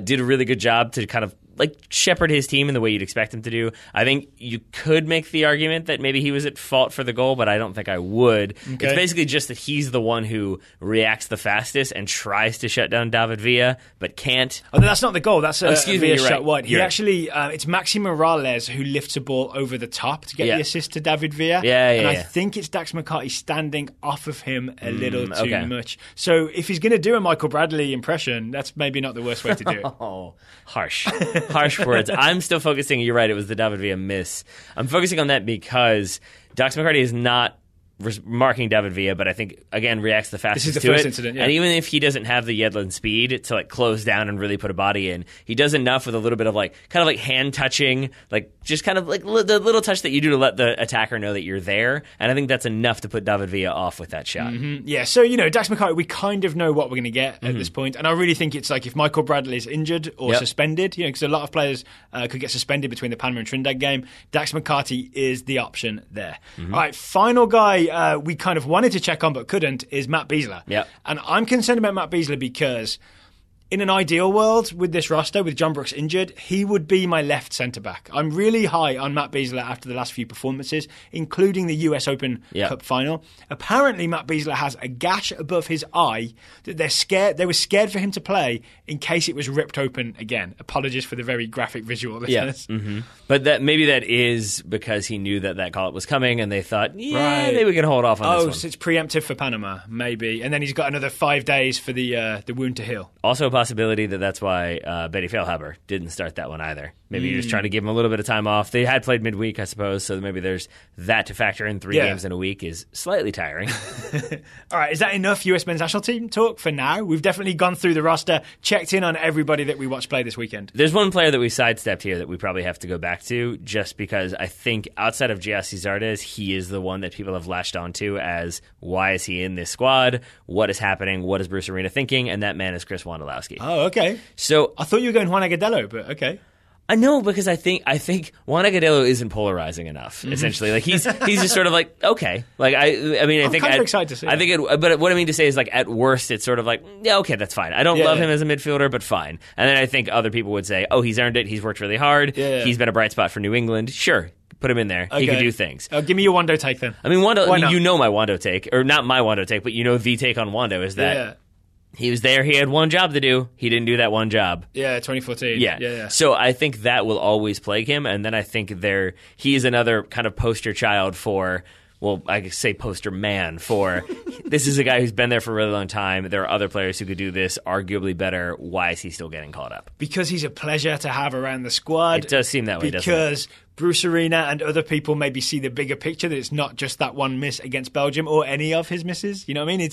Did a really good job to kind of like shepherd his team in the way you'd expect him to do. I think you could make the argument that maybe he was at fault for the goal, but I don't think I would. Okay. It's basically just that he's the one who reacts the fastest and tries to shut down David Villa, but can't.
Oh, that's not the goal. That's Villa shot
right.
wide. He actually, it's Maxi Morales who lifts a ball over the top to get the assist to David Villa. And I think it's Dax McCarty standing off of him a little too much. So if he's going to do a Michael Bradley impression, that's maybe not the worst way to do it.
Oh, harsh. Harsh words. I'm still focusing, you're right, it was the David Villa miss. I'm focusing on that because Dax McCarty is not marking David Villa, but I think, again, reacts the fastest to it.
This is the first incident,
And even if he doesn't have the Yedlin speed to like close down and really put a body in, he does enough with a little bit of like kind of like hand touching, like just kind of like the little touch that you do to let the attacker know that you're there. And I think that's enough to put David Villa off with that shot.
Yeah, so, Dax McCarty, we kind of know what we're going to get at this point. And I really think it's like if Michael Bradley is injured or suspended, because a lot of players could get suspended between the Panama and Trinidad game, Dax McCarty is the option there. All right, final guy we kind of wanted to check on but couldn't is Matt Beasler. And I'm concerned about Matt Beasler because in an ideal world with this roster, with John Brooks injured, he would be my left centre-back. I'm really high on Matt Beasler after the last few performances, including the US Open Cup final. Apparently, Matt Beasler has a gash above his eye that they were scared for him to play in case it was ripped open again. Apologies for the very graphic visual listeners.
But maybe that is because he knew that call-up was coming and they thought, maybe we can hold off on this one.
So it's preemptive for Panama, maybe. And then he's got another 5 days for the wound to heal.
Also possibility that's why Betty Feilhaber didn't start that one either. Maybe you're just trying to give him a little bit of time off. They had played midweek, I suppose, so maybe there's that to factor in. 3 games in a week is slightly tiring.
All right, is that enough US men's national team talk for now? We've definitely gone through the roster, checked in on everybody that we watched play this weekend.
There's one player that we sidestepped here that we probably have to go back to, just because I think outside of Giassi Zardes, he is the one that people have latched onto as why is he in this squad? What is happening? What is Bruce Arena thinking? And that man is Chris Wondolowski.
Oh, okay.
So
I thought you were going Juan Agudelo, but okay.
I know, because I think Juan Agudelo isn't polarizing enough. Essentially, like he's just sort of like okay, like I mean I think
kind of excited to see.
I think but what I mean to say is like at worst it's sort of like okay, that's fine. I don't love him as a midfielder, but fine. And then I think other people would say, oh, he's earned it. He's worked really hard. He's been a bright spot for New England. Sure. Put him in there. Okay. He could do things.
Give me your Wando take then.
I mean, Wando. You know my Wando take, or not my Wando take, but you know the take on Wando is that. He was there. He had one job to do. He didn't do that one job.
2014. Yeah.
So I think that will always plague him. And then I think he is another kind of poster child for, well, I could say poster man for, this is a guy who's been there for a really long time. There are other players who could do this arguably better. Why is he still getting caught up?
Because he's a pleasure to have around the squad.
It does seem that way, doesn't it?
Because Bruce Arena and other people maybe see the bigger picture, that it's not just that one miss against Belgium or any of his misses. You know what I mean?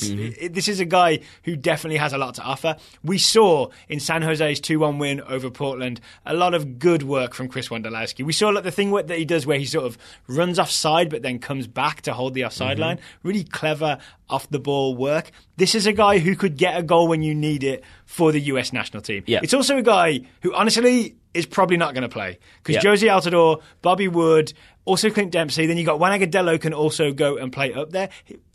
This is a guy who definitely has a lot to offer. We saw in San Jose's 2-1 win over Portland a lot of good work from Chris Wondolowski. We saw like the thing that he does where he sort of runs offside but then comes back to hold the offside line. Really clever off-the-ball work. This is a guy who could get a goal when you need it for the US national team. It's also a guy who honestly is probably not going to play because Josie Altidore, Bobby Wood, also Clint Dempsey. Then you got Juan Agudelo can also go and play up there.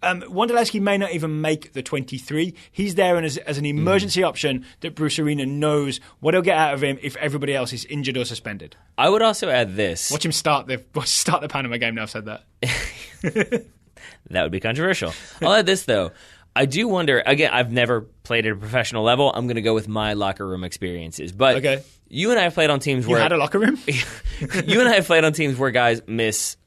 Wondolowski may not even make the 23. He's there as an emergency option that Bruce Arena knows what he'll get out of him if everybody else is injured or suspended.
I would also add this.
Watch him start the Panama game now I've said that.
That would be controversial. I'll add this, though. I do wonder, again, I've never played at a professional level. I'm going to go with my locker room experiences. But you and I have played on teams where...
You had a locker room?
You and I have played on teams where guys miss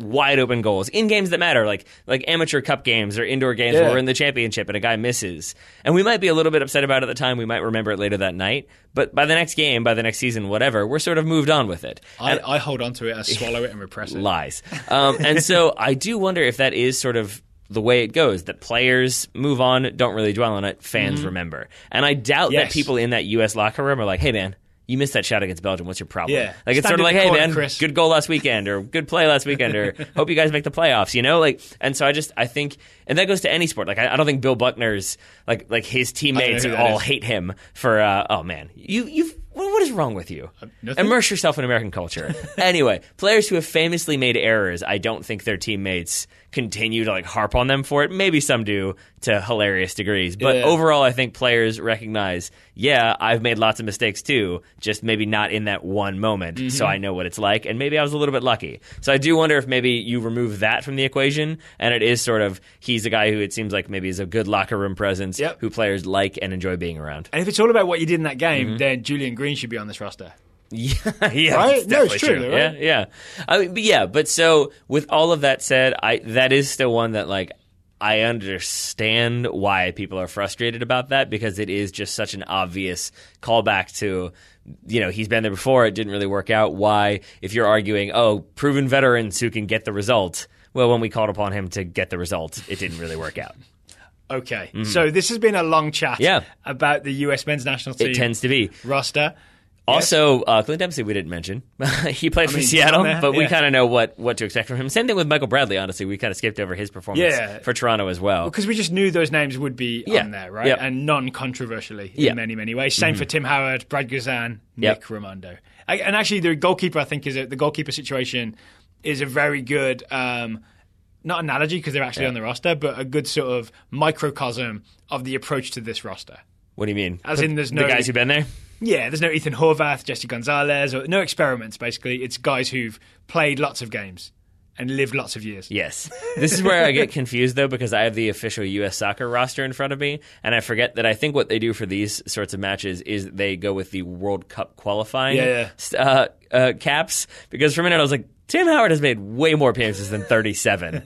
wide open goals in games that matter, like amateur cup games or indoor games where we're in the championship and a guy misses. And we might be a little bit upset about it at the time. We might remember it later that night. But by the next game, by the next season, whatever, we're sort of moved on with it.
I hold on to it, I swallow it and repress it.
Lies. And so I do wonder if that is sort of the way it goes, that players move on, don't really dwell on it, fans remember. And I doubt that people in that U.S. locker room are like, hey, man, you missed that shot against Belgium. What's your problem?
Yeah.
Like, it's sort of like, hey, man, good goal last weekend, or good play last weekend, or hope you guys make the playoffs, you know? Like, and so I think, and that goes to any sport. Like, I don't think Bill Buckner's, like his teammates all hate him for, oh, man, what is wrong with you? Immerse yourself in American culture. Anyway, players who have famously made errors, I don't think their teammates continue to like harp on them for it. Maybe some do to hilarious degrees. But overall, I think players recognize, I've made lots of mistakes too, just maybe not in that one moment. So I know what it's like, and maybe I was a little bit lucky. So I do wonder if maybe you remove that from the equation, and it is sort of, he's a guy who it seems like maybe is a good locker room presence, who players like and enjoy being around.
And if it's all about what you did in that game, then Julian Green should be on this roster.
Yeah,
right? No, it's true. Right?
Yeah. I mean, but so with all of that said, that is still one that like I understand why people are frustrated about that, because it is just such an obvious callback to, he's been there before, it didn't really work out. Why, if you're arguing, proven veterans who can get the result, well, when we called upon him to get the result, it didn't really work out.
Okay, so this has been a long chat about the U.S. men's national team.
It tends to be.
Roster.
Also, Clint Dempsey we didn't mention. He played for Seattle, but we kind of know what to expect from him. Same thing with Michael Bradley, honestly. We kind of skipped over his performance for Toronto as well.
Because we just knew those names would be on there, right? And non-controversially in many, many ways. Same for Tim Howard, Brad Guzan, Nick Raimondo. And actually, the goalkeeper, I think, the goalkeeper situation is a very good, not analogy because they're actually on the roster, but a good sort of microcosm of the approach to this roster.
What do you mean?
As in, there's no...
The guys who've been there?
Yeah, there's no Ethan Horvath, Jesse Gonzalez, or no experiments, basically. It's guys who've played lots of games and lived lots of years.
Yes. This is where I get confused, though, because I have the official U.S. soccer roster in front of me, and I forget that I think what they do for these sorts of matches is they go with the World Cup qualifying caps, because for a minute I was like, Tim Howard has made way more appearances than 37.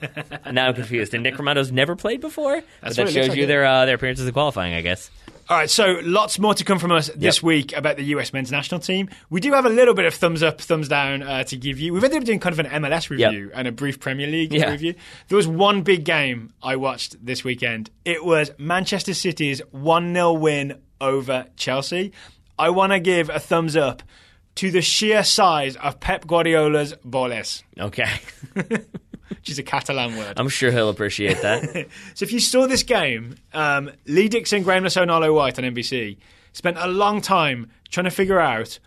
Now I'm confused. And Nick Raimondo's never played before? But that shows you their appearances in qualifying, I guess.
All right, so lots more to come from us this week about the US men's national team. We do have a little bit of thumbs up, thumbs down to give you. We've ended up doing kind of an MLS review and a brief Premier League review. There was one big game I watched this weekend. It was Manchester City's 1-0 win over Chelsea. I want to give a thumbs up to the sheer size of Pep Guardiola's boles.
Okay.
Which is a Catalan word.
I'm sure he'll appreciate that.
So if you saw this game, Lee Dixon, Graham Lasson, Arlo White on NBC spent a long time trying to figure out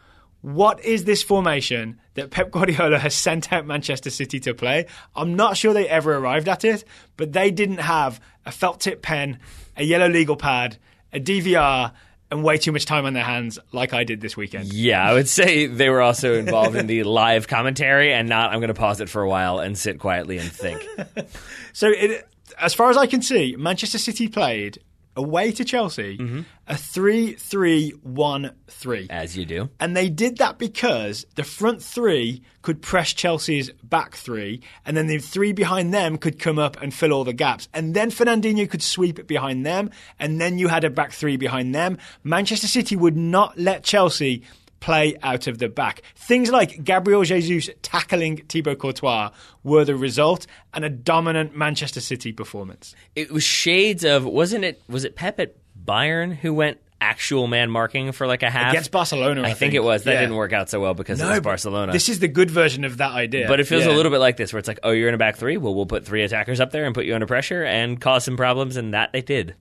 what is this formation that Pep Guardiola has sent out Manchester City to play. I'm not sure they ever arrived at it, but they didn't have a felt tip pen, a yellow legal pad, a DVR, and way too much time on their hands like I did this weekend. Yeah,
I would say they were also involved in the live commentary and not, I'm going to pause it for a while and sit quietly and think.
So as far as I can see, Manchester City played away to Chelsea a 3-3-1-3.
As you do.
And they did that because the front three could press Chelsea's back three, and then the three behind them could come up and fill all the gaps. And then Fernandinho could sweep it behind them, and then you had a back three behind them. Manchester City would not let Chelsea play out of the back. Things like Gabriel Jesus tackling Thibaut Courtois were the result, and a dominant Manchester City performance.
It was shades of, was it Pep at Bayern who went actual man marking for like a half?
Against Barcelona, I
think it was. That didn't work out so well because it was Barcelona.
This is the good version of that idea.
But it feels a little bit like this, where it's like, oh, you're in a back three? Well, we'll put three attackers up there and put you under pressure and cause some problems, and that they did.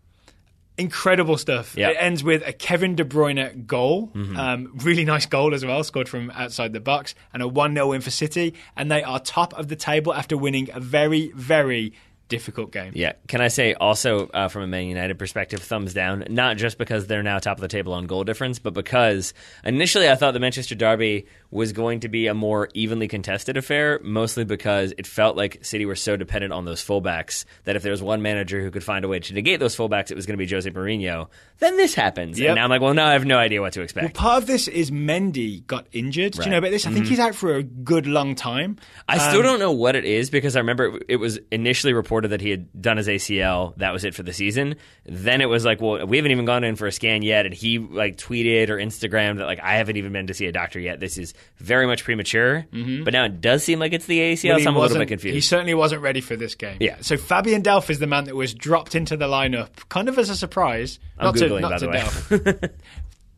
Incredible stuff. Yep. It ends with a Kevin De Bruyne goal. Really nice goal as well, scored from outside the box, and a 1-0 win for City. And they are top of the table after winning a very, very difficult game.
Yeah. Can I say also from a Man United perspective, thumbs down, not just because they're now top of the table on goal difference, but because initially I thought the Manchester derby was going to be a more evenly contested affair, mostly because it felt like City were so dependent on those fullbacks that if there was one manager who could find a way to negate those fullbacks, it was going to be Jose Mourinho. Then this happens.
Yep.
And now I'm like, well, now I have no idea what to expect.
Well, part of this is Mendy got injured.
Right.
Do you know about this? I think he's out for a good long time.
I still don't know what it is because I remember it was initially reported that he had done his ACL. That was it for the season. Then it was like, well, we haven't even gone in for a scan yet. And he like tweeted or Instagrammed that like, I haven't even been to see a doctor yet. This is very much premature. But now it does seem like it's the ACL.
Well,
so I'm a little bit confused.
He certainly wasn't ready for this game.
Yeah.
So Fabian Delph is the man that was dropped into the lineup kind of as a surprise.
I'm Googling, by the way.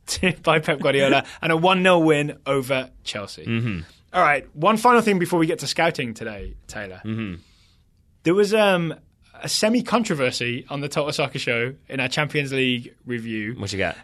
Delph. By Pep Guardiola. And a 1-0 win over Chelsea. All right. One final thing before we get to scouting today, Taylor. There was a semi-controversy on the Total Soccer Show in our Champions League review.
What you got?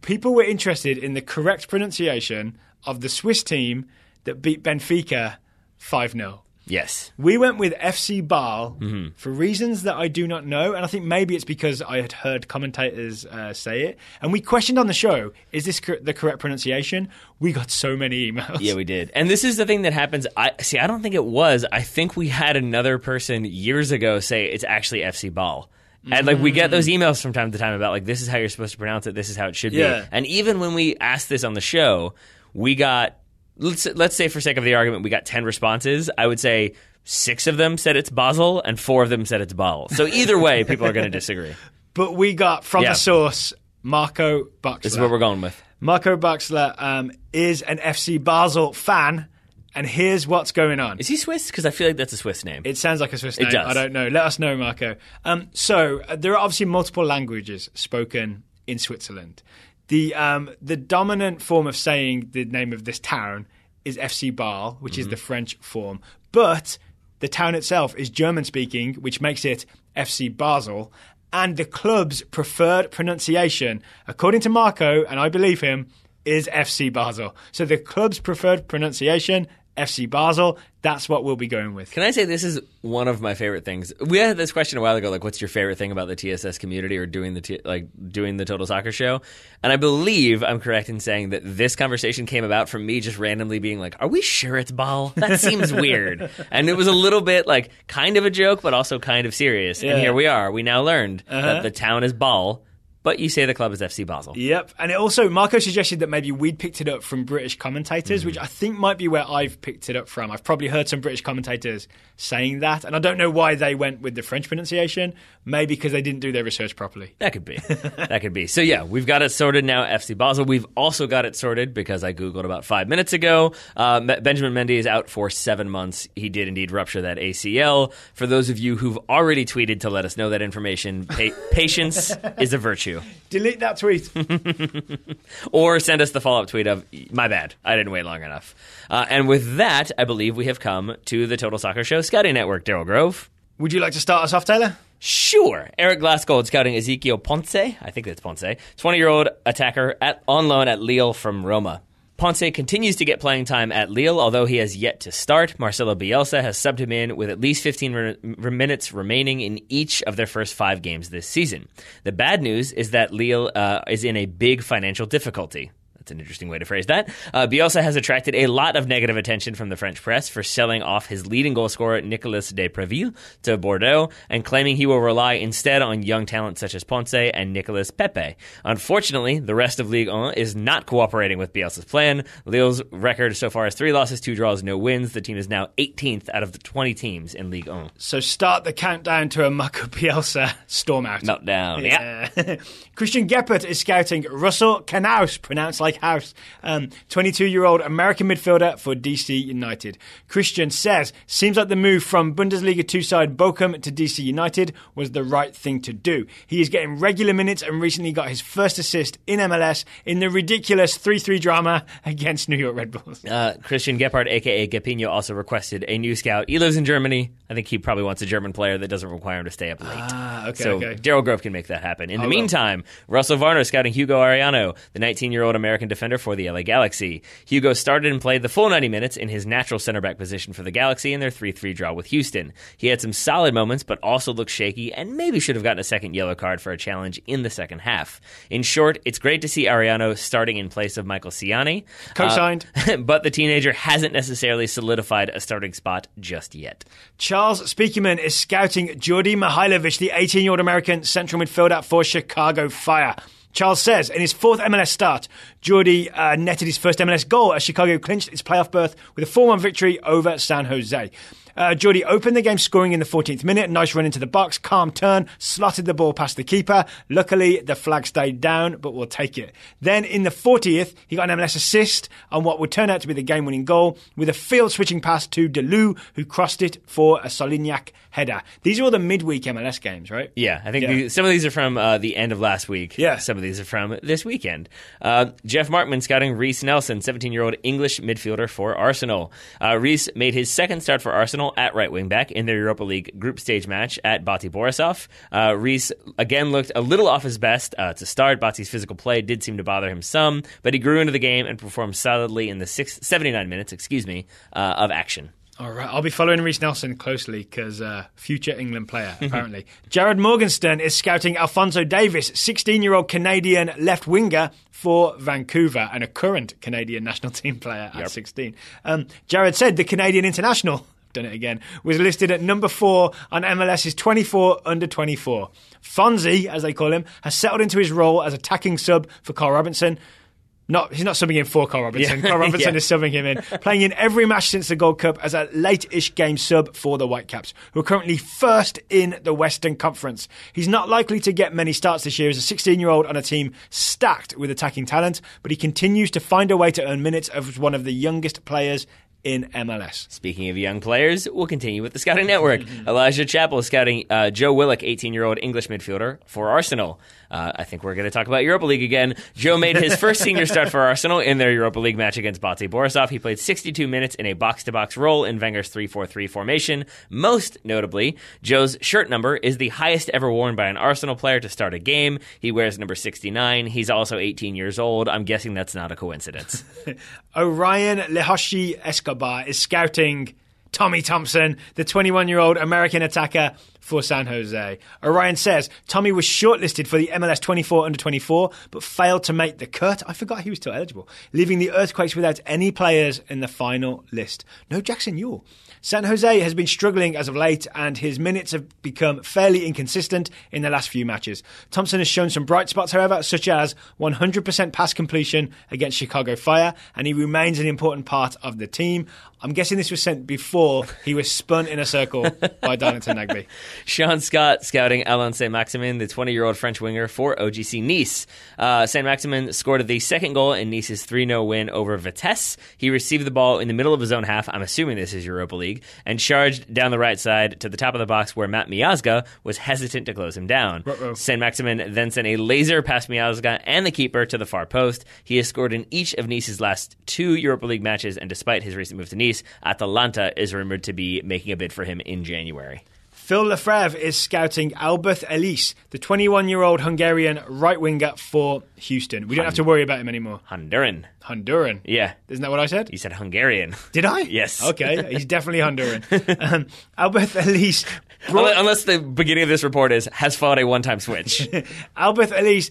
People were interested in the correct pronunciation of the Swiss team that beat Benfica 5-0.
Yes.
We went with FC Basel for reasons that I do not know, and I think maybe it's because I had heard commentators say it. And we questioned on the show, is this the correct pronunciation? We got so many emails.
Yeah, we did. And this is the thing that happens. I don't think it was. I think we had another person years ago say it's actually FC Basel. And like we get those emails from time to time about like this is how you're supposed to pronounce it, this is how it should be. And even when we asked this on the show, we got let's say for sake of the argument we got 10 responses. I would say 6 of them said it's Basel and 4 of them said it's Basel. So either way, people are going to disagree.
But we got from the source Marco Buxler.
This is what we're going with.
Marco Buxler is an FC Basel fan. And here's what's going on.
Is he Swiss? Because I feel like that's a Swiss name.
It sounds like a Swiss name.
It does.
I don't know. Let us know, Marco. So there are obviously multiple languages spoken in Switzerland. The dominant form of saying the name of this town is FC Basel, which is the French form. But the town itself is German-speaking, which makes it FC Basel. And the club's preferred pronunciation, according to Marco, and I believe him, is FC Basel. So the club's preferred pronunciation, FC Basel, that's what we'll be going with.
Can I say this is one of my favorite things? We had this question a while ago, like, what's your favorite thing about the TSS community or doing the Total Soccer Show? And I believe I'm correct in saying that this conversation came about from me just randomly being like, are we sure it's Basel? That seems weird. And it was a little bit like kind of a joke, but also kind of serious. Yeah. And here we are. We now learned that the town is Basel. But you say the club is FC Basel.
Yep. And it also, Marco suggested that maybe we'd picked it up from British commentators, which I think might be where I've picked it up from. I've probably heard some British commentators saying that. And I don't know why they went with the French pronunciation. Maybe because they didn't do their research properly.
That could be. That could be. So yeah, we've got it sorted now, FC Basel. We've also got it sorted because I Googled about 5 minutes ago. Benjamin Mendy is out for 7 months. He did indeed rupture that ACL. For those of you who've already tweeted to let us know that information, patience is a virtue.
Delete that tweet.
Or send us the follow-up tweet of, my bad, I didn't wait long enough. And with that, I believe we have come to the Total Soccer Show Scouting Network. Daryl Grove.
Would you like to start us off, Taylor?
Sure. Eric Glassgold scouting Ezequiel Ponce. I think that's Ponce. 20-year-old attacker on loan at Lille from Roma. Ponce continues to get playing time at Lille, although he has yet to start. Marcelo Bielsa has subbed him in with at least 15 minutes remaining in each of their first 5 games this season. The bad news is that Lille is in a big financial difficulty. That's an interesting way to phrase that. Bielsa has attracted a lot of negative attention from the French press for selling off his leading goal scorer, Nicolas de Preville, to Bordeaux and claiming he will rely instead on young talents such as Ponce and Nicolas Pepe. Unfortunately, the rest of Ligue 1 is not cooperating with Bielsa's plan. Lille's record so far is 3 losses, 2 draws, no wins. The team is now 18th out of the 20 teams in Ligue 1.
So start the countdown to a Marco Bielsa storm out.
Meltdown, yeah.
Christian Geppert is scouting Russell Knaus, pronounced like house, 22-year-old American midfielder for DC United. Christian says, seems like the move from Bundesliga 2 side Bochum to DC United was the right thing to do. He is getting regular minutes and recently got his first assist in MLS in the ridiculous 3-3 drama against New York Red Bulls.
Christian Geppert, a.k.a. Gepinho, also requested a new scout. He lives in Germany. I think he probably wants a German player that doesn't require him to stay up late. So Daryl Grove can make that happen. In the meantime, Russell Varner scouting Hugo Ariano, the 19-year-old American American defender for the LA Galaxy. Hugo started and played the full 90 minutes in his natural center back position for the Galaxy in their 3-3 draw with Houston. He had some solid moments, but also looked shaky and maybe should have gotten a second yellow card for a challenge in the second half. In short, it's great to see Ariano starting in place of Michael Ciani.
Co-signed.
But the teenager hasn't necessarily solidified a starting spot just yet.
Charles Spiekerman is scouting Djordje Mihailovic, the 18-year-old American central midfielder for Chicago Fire. Charles says in his fourth MLS start, Djordje netted his first MLS goal as Chicago clinched its playoff berth with a 4-1 victory over San Jose. Djordje opened the game scoring in the 14th minute. Nice run into the box, calm turn, slotted the ball past the keeper. Luckily, the flag stayed down, but we'll take it. Then in the 40th, he got an MLS assist on what would turn out to be the game-winning goal with a field-switching pass to Delou, who crossed it for a Solignac header. These are all the midweek MLS games, right?
Yeah, I think some of these are from the end of last week.
Yeah.
Some of these are from this weekend. Jeff Markman scouting Reece Nelson, 17-year-old English midfielder for Arsenal. Reece made his second start for Arsenal at right wing back in their Europa League group stage match at Bate Borisov. Reece again looked a little off his best to start. Bate's physical play did seem to bother him some, but he grew into the game and performed solidly in the 79 minutes, of action.
All right, I'll be following Reece Nelson closely because future England player, apparently. Jared Morgenstern is scouting Alphonso Davis, 16-year-old Canadian left winger for Vancouver and a current Canadian national team player at 16. Jared said the Canadian international, done it again, was listed at number 4 on MLS's 24 under 24. Fonzie, as they call him, has settled into his role as attacking sub for Carl Robinson. He's not subbing in for Carl Robinson. Carl Robinson is subbing him in. Playing in every match since the Gold Cup as a late-ish game sub for the Whitecaps, who are currently first in the Western Conference. He's not likely to get many starts this year as a 16-year-old on a team stacked with attacking talent, but he continues to find a way to earn minutes as one of the youngest players in MLS.
Speaking of young players, we'll continue with the Scouting Network. Elijah Chappell is scouting Joe Willock, 18-year-old English midfielder for Arsenal. I think we're going to talk about Europa League again. Joe made his first senior start for Arsenal in their Europa League match against Bate Borisov. He played 62 minutes in a box-to-box role in Wenger's 3-4-3 formation. Most notably, Joe's shirt number is the highest ever worn by an Arsenal player to start a game. He wears number 69. He's also 18 years old. I'm guessing that's not a coincidence.
Orion Lehoshi Escobar is scouting Tommy Thompson, the 21-year-old American attacker for San Jose. Orion says Tommy was shortlisted for the MLS 24 under 24, but failed to make the cut. I forgot he was still eligible, leaving the Earthquakes without any players in the final list. No Jackson Ewell. San Jose has been struggling as of late, and his minutes have become fairly inconsistent in the last few matches. Thompson has shown some bright spots, however, such as 100% pass completion against Chicago Fire, and he remains an important part of the team. I'm guessing this was sent before he was spun in a circle by Darlington Nagby.
Sean Scott scouting Alain Saint-Maximin, the 20-year-old French winger for OGC Nice. Saint-Maximin scored the second goal in Nice's 3-0 win over Vitesse. He received the ball in the middle of his own half, I'm assuming this is Europa League, and charged down the right side to the top of the box where Matt Miazga was hesitant to close him down. Saint-Maximin then sent a laser past Miazga and the keeper to the far post. He has scored in each of Nice's last 2 Europa League matches, and despite his recent move to Nice, Atalanta is rumored to be making a bid for him in January.
Phil Lefebvre is scouting Albert Ellis, the 21-year-old Hungarian right winger for Houston. We don't have to worry about him anymore.
Honduran. Yeah.
Isn't that what I said?
You said Hungarian.
Did I?
Yes.
Okay, he's definitely Honduran. Albert Ellis...
Unless the beginning of this report has filed a one-time switch.
Albert Ellis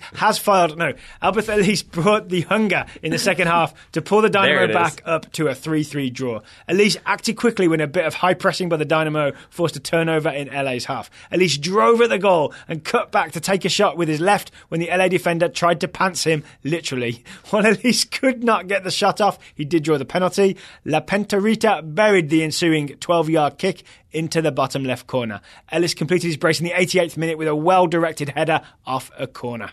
brought the hunger in the second half to pull the Dynamo back up to a 3-3 draw. Ellis acted quickly when a bit of high pressing by the Dynamo forced a turnover in LA's half. Ellis drove at the goal and cut back to take a shot with his left when the LA defender tried to pants him, literally. While Ellis could not get the shot off, he did draw the penalty. La Pentarita buried the ensuing 12-yard kick into the bottom left corner. Ellis completed his brace in the 88th minute with a well-directed header off a corner.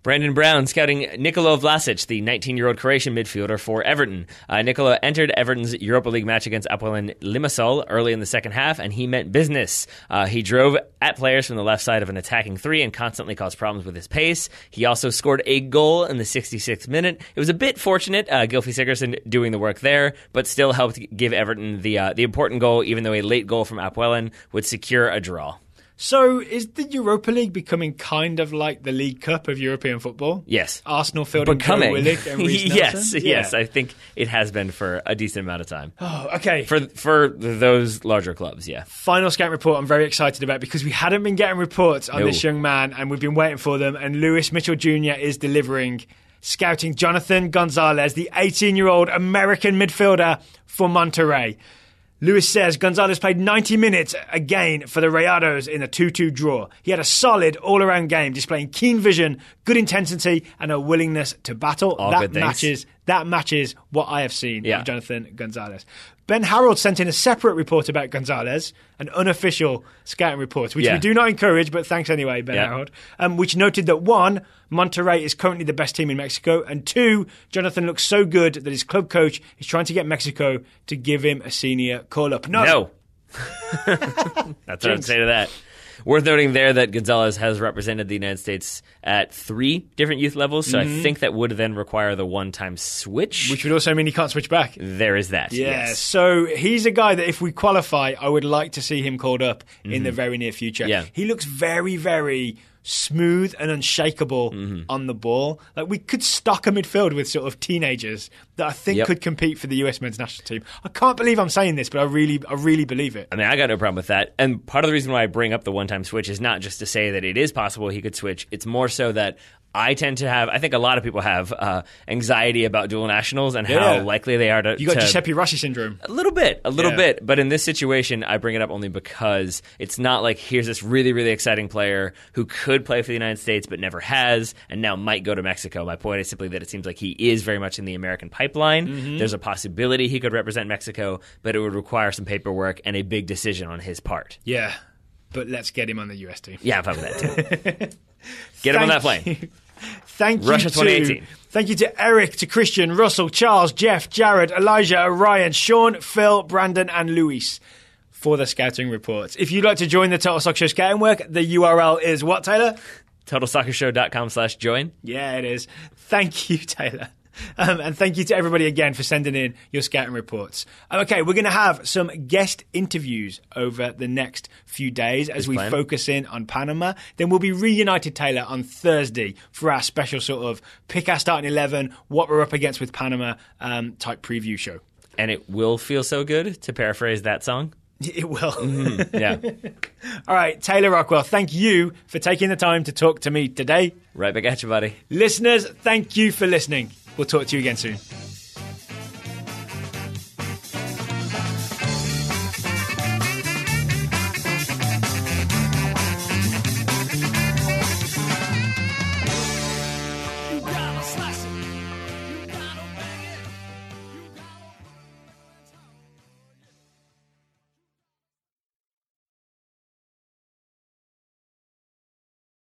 Brandon Brown scouting Nikola Vlasic, the 19-year-old Croatian midfielder for Everton. Nikola entered Everton's Europa League match against Apollon Limassol early in the second half, and he meant business. He drove at players from the left side of an attacking three and constantly caused problems with his pace. He also scored a goal in the 66th minute. It was a bit fortunate, Gylfi Sigurdsson doing the work there, but still helped give Everton the important goal, even though a late goal from Apollon would secure a draw.
So is the Europa League becoming kind of like the League Cup of European football?
Yes.
Arsenal fielding Joe Willock and Reece Nelson?
Yes. I think it has been for a decent amount of time.
Oh, okay.
For those larger clubs, yeah.
Final scout report I'm very excited about because we hadn't been getting reports on this young man and we've been waiting for them, and Lewis Mitchell Jr. is delivering, scouting Jonathan Gonzalez, the 18-year-old American midfielder for Monterrey. Lewis says Gonzalez played 90 minutes again for the Rayados in a 2-2 draw. He had a solid all-around game, displaying keen vision, good intensity, and a willingness to battle. That matches what I have seen of Jonathan Gonzalez. Ben Harold sent in a separate report about Gonzalez, an unofficial scouting report, which we do not encourage, but thanks anyway, Ben Harold, which noted that 1, Monterrey is currently the best team in Mexico, and 2, Jonathan looks so good that his club coach is trying to get Mexico to give him a senior call-up. No.
That's what I'd say to that. Worth noting there that Gonzalez has represented the United States at 3 different youth levels, so I think that would then require the one-time switch.
Which would also mean he can't switch back.
There is that, yes.
So he's a guy that if we qualify, I would like to see him called up in the very near future.
Yeah.
He looks very, very smooth and unshakable on the ball. Like, we could stock a midfield with sort of teenagers that I think could compete for the US men's national team. I can't believe I'm saying this, but I really believe it.
I mean, I got no problem with that. And part of the reason why I bring up the one-time switch is not just to say that it is possible he could switch. It's more so that I tend to have, I think a lot of people have anxiety about dual nationals and how likely they are to...
You got Giuseppe Rossi syndrome.
A little bit. But in this situation, I bring it up only because it's not like here's this really, really exciting player who could play for the United States but never has and now might go to Mexico. My point is simply that it seems like he is very much in the American pipeline. There's a possibility he could represent Mexico, but it would require some paperwork and a big decision on his part.
Yeah, but let's get him on the US team.
Yeah, I'm fine with that too. Get him on that plane.
Thank you
Russia 2018.
Thank you to Eric, to Christian, Russell, Charles, Jeff, Jared, Elijah, Orion, Sean, Phil, Brandon, and Luis for the scouting reports. If you'd like to join the Total Soccer Show scouting work, the URL is what, Taylor?
TotalSoccerShow.com/join.
Yeah, it is. Thank you, Taylor. And thank you to everybody again for sending in your scouting reports. Okay, we're going to have some guest interviews over the next few days as we focus in on Panama. Then we'll be reunited, Taylor, on Thursday for our special sort of pick our starting 11, what we're up against with Panama type preview show.
And it will feel so good, to paraphrase that song.
It will.
Yeah.
All right, Taylor Rockwell, thank you for taking the time to talk to me today.
Right back at you, buddy.
Listeners, thank you for listening. We'll talk to you again soon.